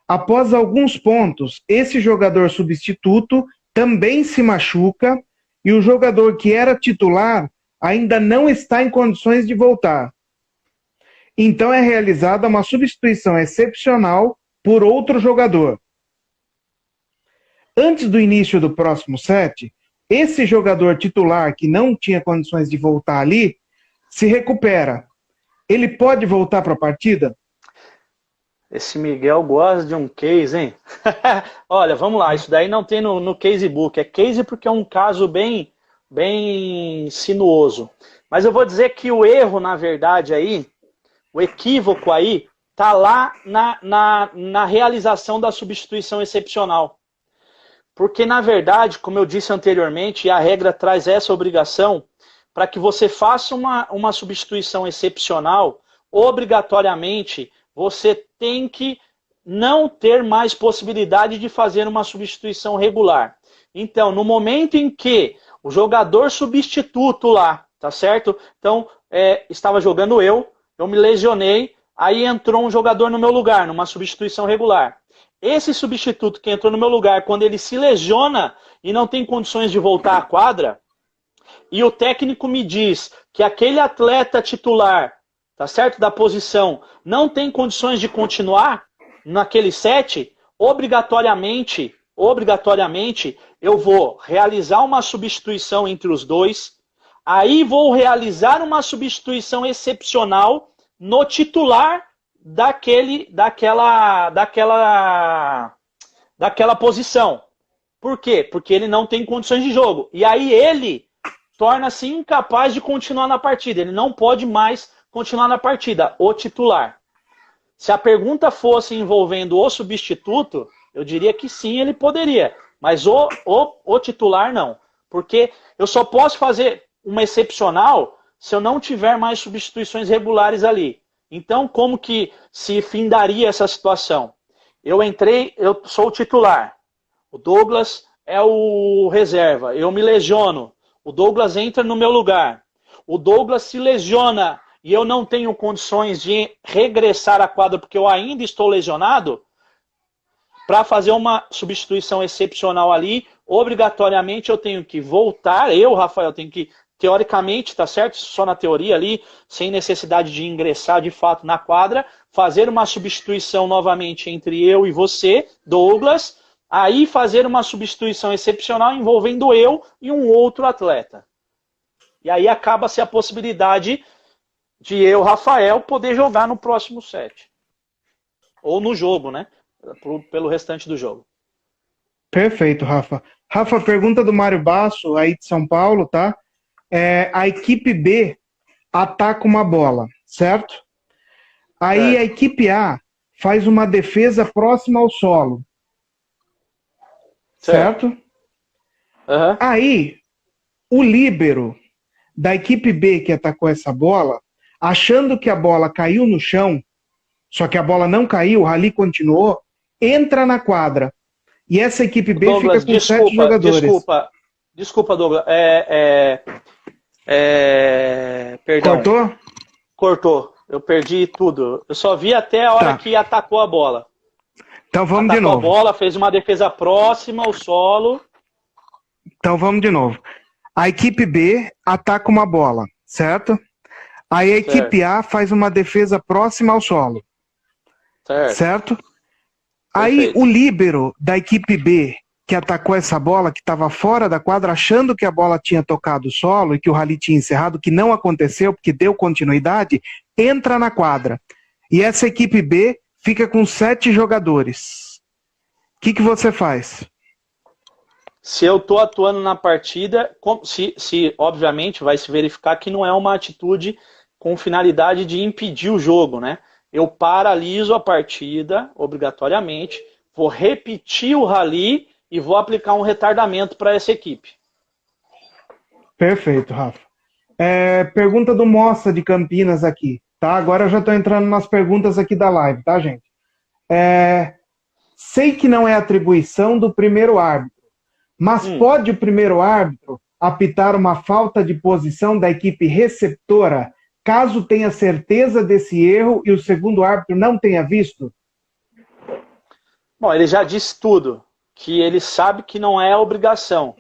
Após alguns pontos, esse jogador substituto também se machuca e o jogador que era titular ainda não está em condições de voltar. Então é realizada uma substituição excepcional por outro jogador. Antes do início do próximo set, esse jogador titular que não tinha condições de voltar ali, se recupera. Ele pode voltar para a partida? Esse Miguel gosta de um case, hein? Olha, vamos lá, isso daí não tem no casebook. É case porque é um caso bem sinuoso. Mas eu vou dizer que o erro, na verdade, aí, o equívoco aí, está lá na realização da substituição excepcional. Porque, na verdade, como eu disse anteriormente, a regra traz essa obrigação, para que você faça uma substituição excepcional, obrigatoriamente, você tem que não ter mais possibilidade de fazer uma substituição regular. Então, no momento em que o jogador substituto lá, tá certo? Então, estava jogando eu me lesionei, aí entrou um jogador no meu lugar, numa substituição regular. esse substituto que entrou no meu lugar, quando ele se lesiona e não tem condições de voltar à quadra, e o técnico me diz que aquele atleta titular, tá certo, da posição, não tem condições de continuar naquele set, obrigatoriamente, eu vou realizar uma substituição entre os dois, aí vou realizar uma substituição excepcional no titular daquela posição. Por quê? Porque ele não tem condições de jogo. E aí ele torna-se incapaz de continuar na partida. Ele não pode mais continuar na partida, o titular. Se a pergunta fosse envolvendo o substituto, eu diria que sim, ele poderia. Mas o titular não. Porque eu só posso fazer uma excepcional se eu não tiver mais substituições regulares ali. Então, como que se findaria essa situação? Eu sou o titular. O Douglas é o reserva. Eu me lesiono. O Douglas entra no meu lugar. O Douglas se lesiona e eu não tenho condições de regressar à quadra porque eu ainda estou lesionado. Para fazer uma substituição excepcional ali, obrigatoriamente eu tenho que voltar. Eu, Rafael, tenho que, teoricamente, tá certo? Só na teoria ali, sem necessidade de ingressar de fato na quadra, fazer uma substituição novamente entre eu e você, Douglas, aí fazer uma substituição excepcional envolvendo eu e um outro atleta. E aí acaba-se a possibilidade de eu, Rafael, poder jogar no próximo set. Ou no jogo, né? Pelo restante do jogo. Perfeito, Rafa. Rafa, pergunta do Mário Basso, aí de São Paulo, tá? A equipe B ataca uma bola, certo? Aí a equipe A faz uma defesa próxima ao solo. Certo? Uhum. Aí, o líbero da equipe B que atacou essa bola, achando que a bola caiu no chão, só que a bola não caiu, o rally continuou, entra na quadra. E essa equipe B Douglas, fica com 7 jogadores. Desculpa, Douglas. Perdão. Cortou? Cortou. Eu perdi tudo. Eu só vi até a hora que atacou a bola. Então vamos atacou de novo. A bola, fez uma defesa próxima ao solo. Então vamos de novo. A equipe B ataca uma bola, certo? Aí a equipe A faz uma defesa próxima ao solo. Certo? Aí o líbero da equipe B, que atacou essa bola, que estava fora da quadra, achando que a bola tinha tocado o solo e que o rally tinha encerrado, que não aconteceu, porque deu continuidade, entra na quadra. E essa equipe B fica com 7 jogadores. O que você faz? Se eu estou atuando na partida, se obviamente vai se verificar que não é uma atitude com finalidade de impedir o jogo, né? Eu paraliso a partida, obrigatoriamente, vou repetir o rally e vou aplicar um retardamento para essa equipe. Perfeito, Rafa. Pergunta do Moça de Campinas aqui, tá? Agora eu já estou entrando nas perguntas aqui da live, tá, gente? Sei que não é atribuição do primeiro árbitro, mas pode o primeiro árbitro apitar uma falta de posição da equipe receptora, caso tenha certeza desse erro e o segundo árbitro não tenha visto? Bom, ele já disse tudo, que ele sabe que não é obrigação.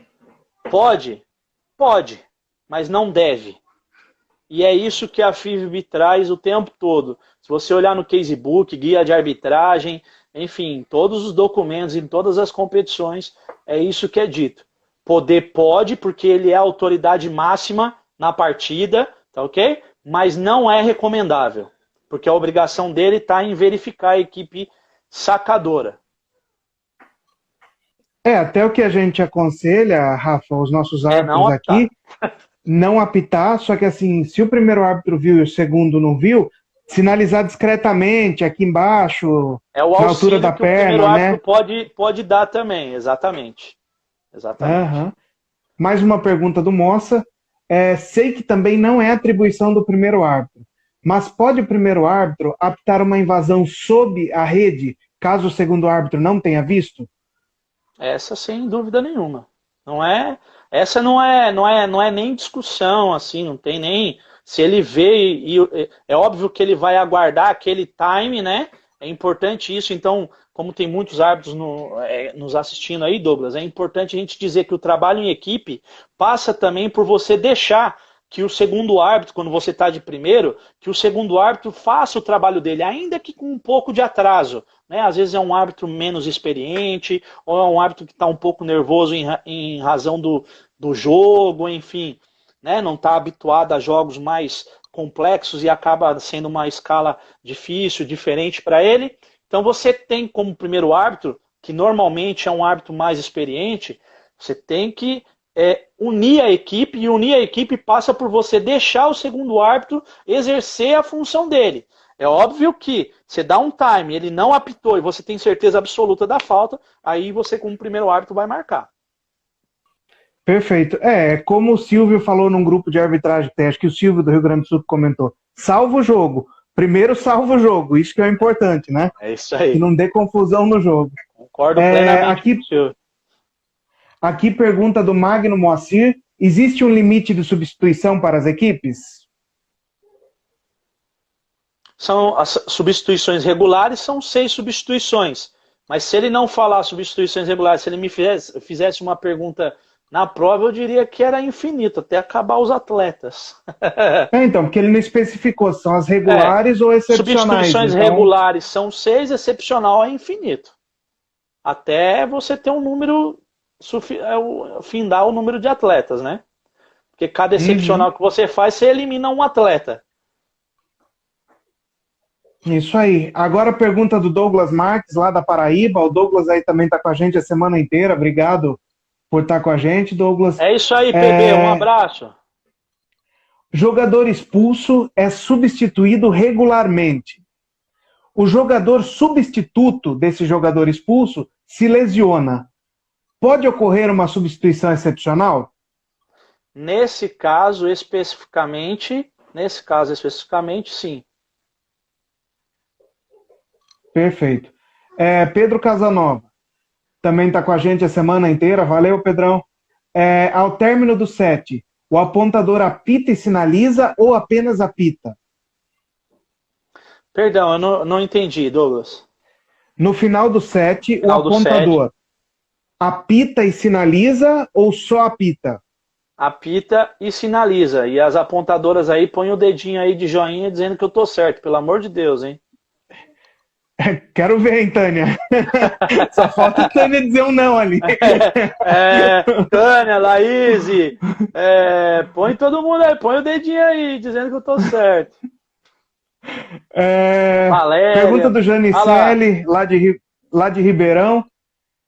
Pode? Pode, mas não deve. E é isso que a FIVB traz o tempo todo. Se você olhar no casebook, guia de arbitragem, enfim, todos os documentos em todas as competições, é isso que é dito. Poder pode, porque ele é a autoridade máxima na partida, tá ok? Mas não é recomendável, porque a obrigação dele está em verificar a equipe sacadora. Até o que a gente aconselha, Rafa, os nossos árbitros aqui, não apitar, só que assim, se o primeiro árbitro viu e o segundo não viu, sinalizar discretamente aqui embaixo, na altura da perna, né? O primeiro pode dar também, exatamente. Mais uma pergunta do Moça. Sei que também não é atribuição do primeiro árbitro, mas pode o primeiro árbitro apitar uma invasão sob a rede, caso o segundo árbitro não tenha visto? Essa sem dúvida nenhuma. Essa não é nem discussão, assim, não tem nem... Se ele vê, é óbvio que ele vai aguardar aquele time, né? É importante isso, então, como tem muitos árbitros nos assistindo aí, Douglas, é importante a gente dizer que o trabalho em equipe passa também por você deixar que o segundo árbitro, quando você está de primeiro, que o segundo árbitro faça o trabalho dele, ainda que com um pouco de atraso. Né? Às vezes é um árbitro menos experiente, ou é um árbitro que está um pouco nervoso em razão do jogo, enfim, né? Não está habituado a jogos mais complexos e acaba sendo uma escala difícil, diferente para ele. Então você tem como primeiro árbitro, que normalmente é um árbitro mais experiente, você tem que unir a equipe, e unir a equipe passa por você deixar o segundo árbitro exercer a função dele. É óbvio que você dá um time, ele não apitou e você tem certeza absoluta da falta, aí você como primeiro árbitro vai marcar. Perfeito. Como o Silvio falou num grupo de arbitragem, acho que o Silvio do Rio Grande do Sul comentou, salva o jogo. Primeiro salva o jogo, isso que é importante, né? É isso aí. Que não dê confusão no jogo. Concordo plenamente com o Silvio. Aqui pergunta do Magno Moacir, existe um limite de substituição para as equipes? São as substituições regulares, são 6 substituições. Mas se ele não falar substituições regulares, se ele me fizesse uma pergunta na prova, eu diria que era infinito, até acabar os atletas. Então, porque ele não especificou, são as regulares ou excepcionais. Substituições então... regulares são 6, excepcional é infinito. Até você ter um número, findar o número de atletas, né? Porque cada excepcional que você faz, você elimina um atleta. Isso aí. Agora a pergunta do Douglas Marques, lá da Paraíba. O Douglas aí também está com a gente a semana inteira. Obrigado por estar com a gente, Douglas. É isso aí, PB. Um abraço. Jogador expulso é substituído regularmente. O jogador substituto desse jogador expulso se lesiona. Pode ocorrer uma substituição excepcional? Nesse caso especificamente, sim. Perfeito. Pedro Casanova também está com a gente a semana inteira. Valeu, Pedrão. Ao término do set, o apontador apita e sinaliza ou apenas apita? Perdão, eu não entendi, Douglas. No final do set, o apontador apita e sinaliza ou só apita? Apita e sinaliza. E as apontadoras aí põem o dedinho aí de joinha dizendo que eu tô certo. Pelo amor de Deus, hein? Quero ver, hein, Tânia? Só falta a Tânia dizer um não ali. Tânia, Laís, põe todo mundo aí, põe o dedinho aí, dizendo que eu tô certo. Pergunta do Janicelli, lá de Ribeirão,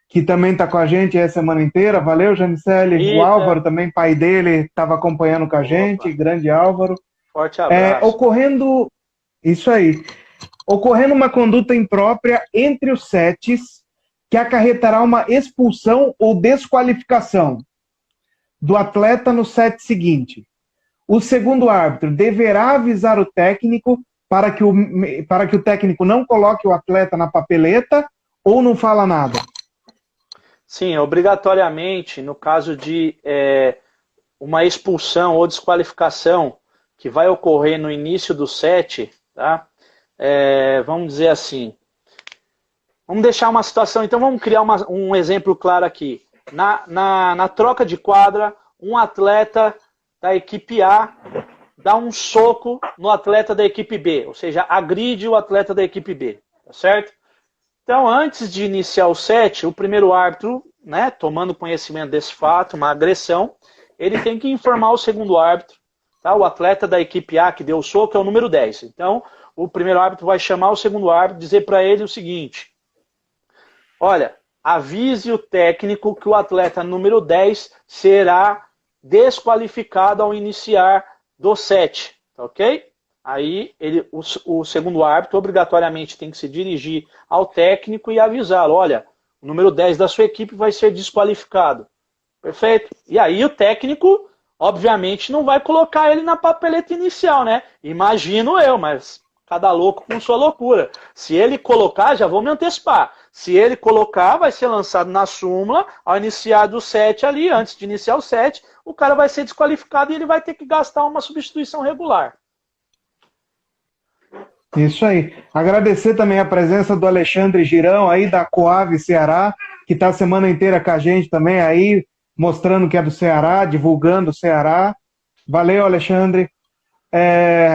que também está com a gente a semana inteira. Valeu, Janicelli. O Álvaro também, pai dele, estava acompanhando com a gente. Grande Álvaro. Forte abraço. Isso aí. Ocorrendo uma conduta imprópria entre os sets que acarretará uma expulsão ou desqualificação do atleta no set seguinte. O segundo árbitro deverá avisar o técnico para que o técnico não coloque o atleta na papeleta ou não fala nada? Sim, obrigatoriamente, no caso de uma expulsão ou desqualificação que vai ocorrer no início do set, tá? Vamos dizer assim, vamos deixar uma situação, então vamos criar um exemplo claro aqui. Na troca de quadra, um atleta da equipe A dá um soco no atleta da equipe B, ou seja, agride o atleta da equipe B, tá certo? Então, antes de iniciar o set, o primeiro árbitro, né, tomando conhecimento desse fato, uma agressão, ele tem que informar o segundo árbitro, tá? O atleta da equipe A que deu o soco é o número 10. Então, o primeiro árbitro vai chamar o segundo árbitro e dizer para ele o seguinte: olha, avise o técnico que o atleta número 10 será desqualificado ao iniciar do set, tá ok? Aí o segundo árbitro obrigatoriamente tem que se dirigir ao técnico e avisá-lo: olha, o número 10 da sua equipe vai ser desqualificado. Perfeito? E aí o técnico, obviamente, não vai colocar ele na papeleta inicial, né? Imagino eu, mas cada louco com sua loucura. Se ele colocar, já vou me antecipar. Se ele colocar, vai ser lançado na súmula, ao iniciar do set ali, antes de iniciar o set, o cara vai ser desqualificado e ele vai ter que gastar uma substituição regular. Isso aí. Agradecer também a presença do Alexandre Girão aí da Coave Ceará, que está a semana inteira com a gente também aí, mostrando que é do Ceará, divulgando o Ceará. Valeu, Alexandre.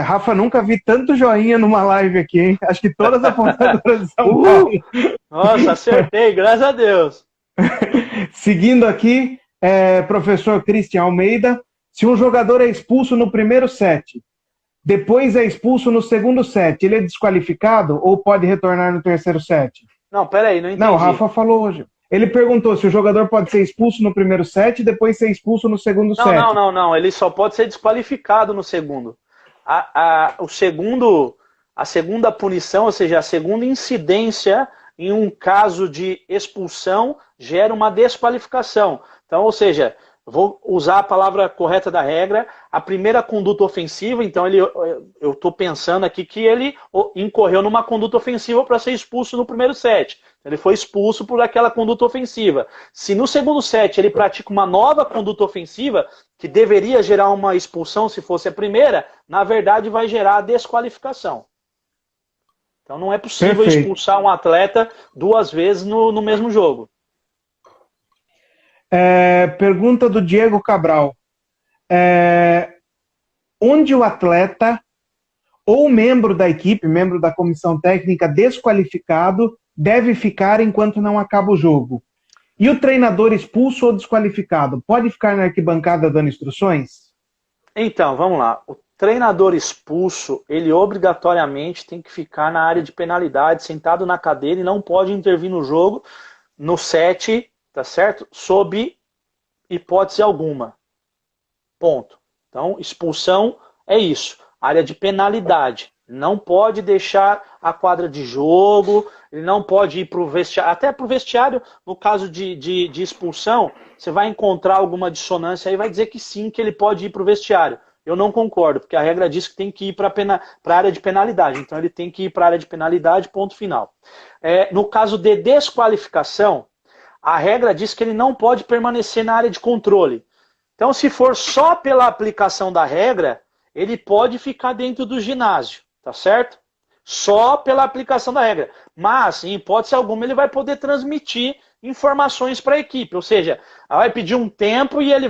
Rafa, nunca vi tanto joinha numa live aqui, hein? Acho que todas apontadoras de São Paulo. Nossa, acertei, graças a Deus. Seguindo aqui, professor Cristian Almeida, se um jogador é expulso no primeiro set, depois é expulso no segundo set, ele é desqualificado ou pode retornar no terceiro set? Não, peraí, não entendi. Não, o Rafa falou hoje. Ele perguntou se o jogador pode ser expulso no primeiro set e depois ser expulso no segundo set. Não, ele só pode ser desqualificado no segundo. A segunda punição, ou seja, a segunda incidência em um caso de expulsão gera uma desqualificação. Então, ou seja, vou usar a palavra correta da regra, a primeira conduta ofensiva, então eu estou pensando aqui que ele incorreu numa conduta ofensiva para ser expulso no primeiro set. Ele foi expulso por aquela conduta ofensiva. Se no segundo set ele pratica uma nova conduta ofensiva, que deveria gerar uma expulsão se fosse a primeira, na verdade vai gerar a desqualificação. Então não é possível expulsar um atleta duas vezes no mesmo jogo. Pergunta do Diego Cabral. Onde o atleta ou membro da equipe, membro da comissão técnica desqualificado, deve ficar enquanto não acaba o jogo? E o treinador expulso ou desqualificado, pode ficar na arquibancada dando instruções? Então, vamos lá. O treinador expulso, ele obrigatoriamente tem que ficar na área de penalidade, sentado na cadeira e não pode intervir no jogo, no set, tá certo? Sob hipótese alguma. Ponto. Então, expulsão é isso. Área de penalidade. Não pode deixar a quadra de jogo, ele não pode ir para o vestiário. Até para o vestiário, no caso de expulsão, você vai encontrar alguma dissonância aí, vai dizer que sim, que ele pode ir para o vestiário. Eu não concordo, porque a regra diz que tem que ir para a área de penalidade. Então ele tem que ir para a área de penalidade, ponto final. No caso de desqualificação, a regra diz que ele não pode permanecer na área de controle. Então, se for só pela aplicação da regra, ele pode ficar dentro do ginásio, tá certo? Só pela aplicação da regra. Mas, em hipótese alguma, ele vai poder transmitir informações para a equipe. Ou seja, vai pedir um tempo e ele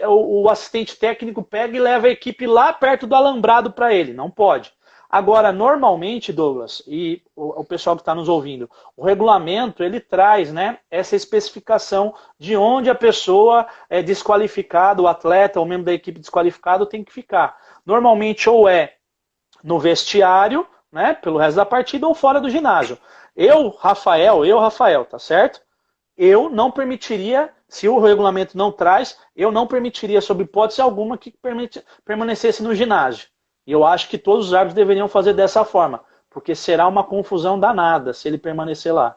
o assistente técnico pega e leva a equipe lá perto do alambrado para ele. Não pode. Agora, normalmente, Douglas, e o pessoal que está nos ouvindo, o regulamento, ele traz, né, essa especificação de onde a pessoa é desqualificada, o atleta, o membro da equipe desqualificado tem que ficar. Normalmente, ou é no vestiário, né, pelo resto da partida, ou fora do ginásio. Eu, Rafael, tá certo? Eu não permitiria, se o regulamento não traz, eu não permitiria, sob hipótese alguma, que permanecesse no ginásio. E eu acho que todos os árbitros deveriam fazer dessa forma, porque será uma confusão danada se ele permanecer lá.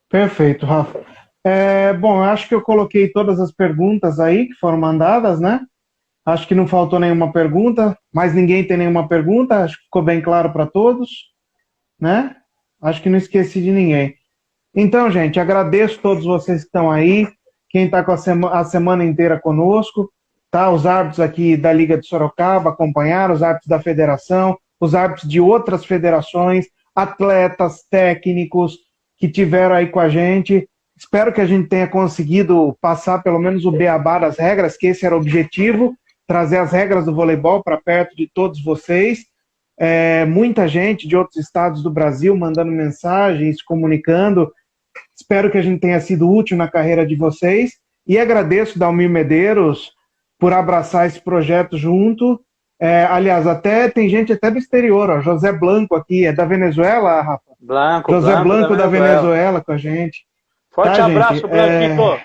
Perfeito, Rafa. Bom, eu acho que eu coloquei todas as perguntas aí que foram mandadas, né? Acho que não faltou nenhuma pergunta, mas ninguém tem nenhuma pergunta, acho que ficou bem claro para todos, né? Acho que não esqueci de ninguém. Então, gente, agradeço a todos vocês que estão aí, quem está com a semana inteira conosco. Tá, os árbitros aqui da Liga de Sorocaba acompanharam, os árbitros da federação, os árbitros de outras federações, atletas, técnicos que tiveram aí com a gente. Espero que a gente tenha conseguido passar pelo menos o beabá das regras, que esse era o objetivo, trazer as regras do voleibol para perto de todos vocês. Muita gente de outros estados do Brasil mandando mensagens, se comunicando. Espero que a gente tenha sido útil na carreira de vocês. E agradeço, Dalmir Medeiros, por abraçar esse projeto junto. Aliás, tem gente até do exterior, ó, José Blanco aqui, é da Venezuela, Rafa? José Blanco da Venezuela com a gente. Forte abraço, gente, Blanquito.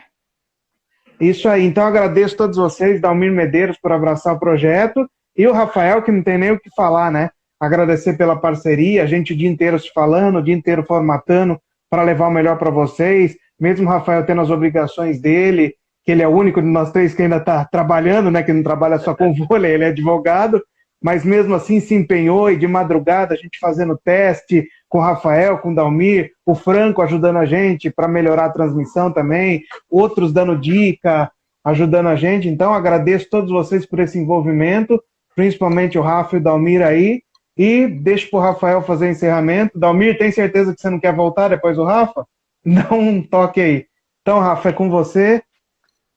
Isso aí, então agradeço a todos vocês, Dalmir Medeiros por abraçar o projeto, e o Rafael, que não tem nem o que falar, né? Agradecer pela parceria, a gente o dia inteiro se falando, o dia inteiro formatando para levar o melhor para vocês, mesmo o Rafael tendo as obrigações dele, que ele é o único de nós três que ainda está trabalhando, né, que não trabalha só com vôlei, ele é advogado, mas mesmo assim se empenhou, e de madrugada a gente fazendo teste com o Rafael, com o Dalmir, o Franco ajudando a gente para melhorar a transmissão também, outros dando dica, ajudando a gente. Então agradeço a todos vocês por esse envolvimento principalmente o Rafa e o Dalmir aí. E deixo para o Rafael fazer o encerramento. Dalmir, tem certeza que você não quer voltar depois do Rafa? Dá um toque aí. Então, Rafa, é com você.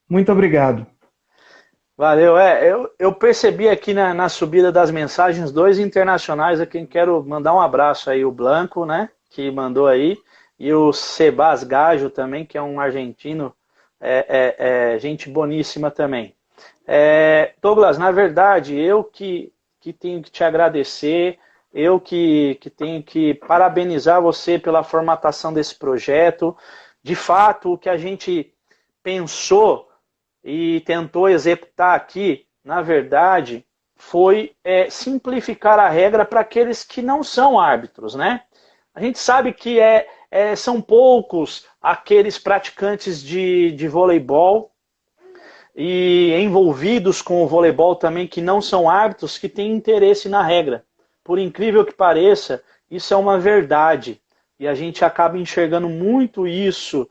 Muito obrigado. Valeu. Eu percebi aqui na subida das mensagens 2 internacionais a quem quero mandar um abraço aí. O Blanco, né, que mandou aí, e o Sebas Gajo também, que é um argentino, gente boníssima também. Douglas, na verdade, eu que tenho que te agradecer, eu que tenho que parabenizar você pela formatação desse projeto. De fato, o que a gente pensou e tentou executar aqui, na verdade, foi simplificar a regra para aqueles que não são árbitros, né? A gente sabe que são poucos aqueles praticantes de voleibol e envolvidos com o voleibol também que não são árbitros, que têm interesse na regra. Por incrível que pareça, isso é uma verdade. E a gente acaba enxergando muito isso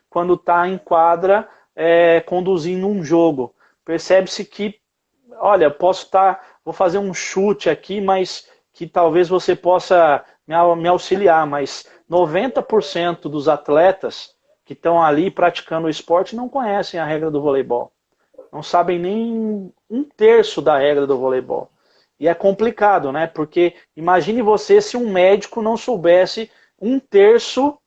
quando está em quadra conduzindo um jogo. Percebe-se que, olha, vou fazer um chute aqui, mas que talvez você possa me auxiliar, mas 90% dos atletas que estão ali praticando o esporte não conhecem a regra do voleibol. Não sabem nem 1/3 da regra do voleibol. E é complicado, né? Porque imagine você se um médico não soubesse 1/3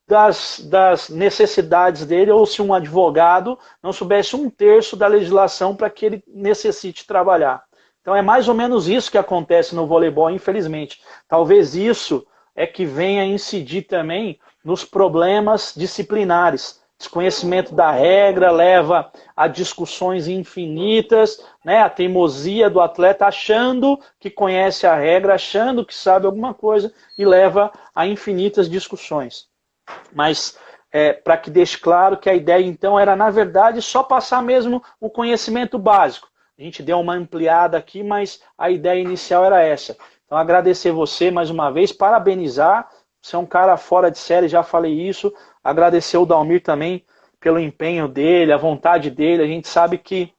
das necessidades dele, ou se um advogado não soubesse 1/3 da legislação para que ele necessite trabalhar. Então é mais ou menos isso que acontece no voleibol, infelizmente. Talvez isso que venha incidir também nos problemas disciplinares. Desconhecimento da regra leva a discussões infinitas, né? A teimosia do atleta achando que conhece a regra, achando que sabe alguma coisa, e leva a infinitas discussões. Mas para que deixe claro que a ideia então era, na verdade, só passar mesmo o conhecimento básico. A gente deu uma ampliada aqui, mas a ideia inicial era essa. Então agradecer você mais uma vez, parabenizar. Você é um cara fora de série, já falei isso. Agradecer o Dalmir também pelo empenho dele, a vontade dele. A gente sabe que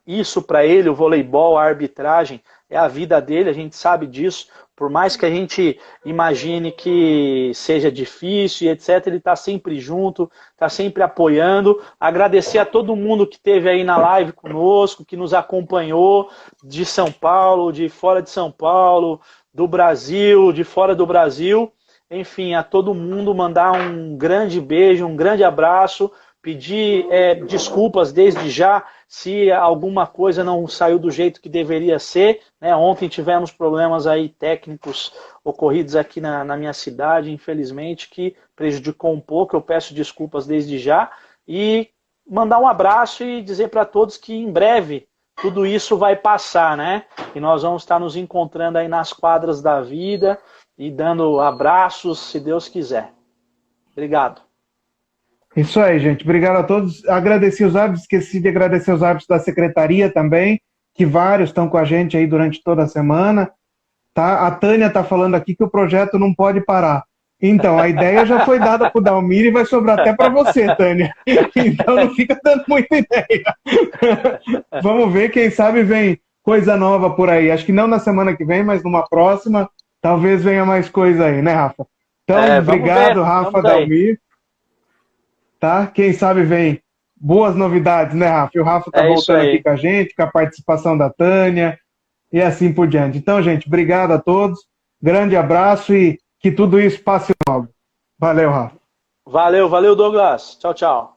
isso para ele, o voleibol, a arbitragem, é a vida dele, a gente sabe disso. Por mais que a gente imagine que seja difícil e etc., ele está sempre junto, está sempre apoiando. Agradecer a todo mundo que esteve aí na live conosco, que nos acompanhou, de São Paulo, de fora de São Paulo, do Brasil, de fora do Brasil. Enfim, a todo mundo mandar um grande beijo, um grande abraço, pedir desculpas desde já se alguma coisa não saiu do jeito que deveria ser, né? Ontem tivemos problemas aí técnicos ocorridos aqui na minha cidade, infelizmente, que prejudicou um pouco. Eu peço desculpas desde já e mandar um abraço e dizer para todos que em breve tudo isso vai passar, né? E nós vamos estar nos encontrando aí nas quadras da vida e dando abraços, se Deus quiser. Obrigado. Isso aí, gente. Obrigado a todos. Agradeci os árbitros, esqueci de agradecer os árbitros da secretaria também, que vários estão com a gente aí durante toda a semana. Tá? A Tânia está falando aqui que o projeto não pode parar. Então, a ideia já foi dada para o Dalmir e vai sobrar até para você, Tânia. Então, não fica dando muita ideia. Vamos ver, quem sabe vem coisa nova por aí. Acho que não na semana que vem, mas numa próxima, talvez venha mais coisa aí, né, Rafa? Então, obrigado, Rafa, Dalmir. Tá? Quem sabe vem boas novidades, né, Rafa? E o Rafa está voltando aqui com a gente, com a participação da Tânia e assim por diante. Então, gente, obrigado a todos. Grande abraço e que tudo isso passe logo. Valeu, Rafa. Valeu, Douglas. Tchau, tchau.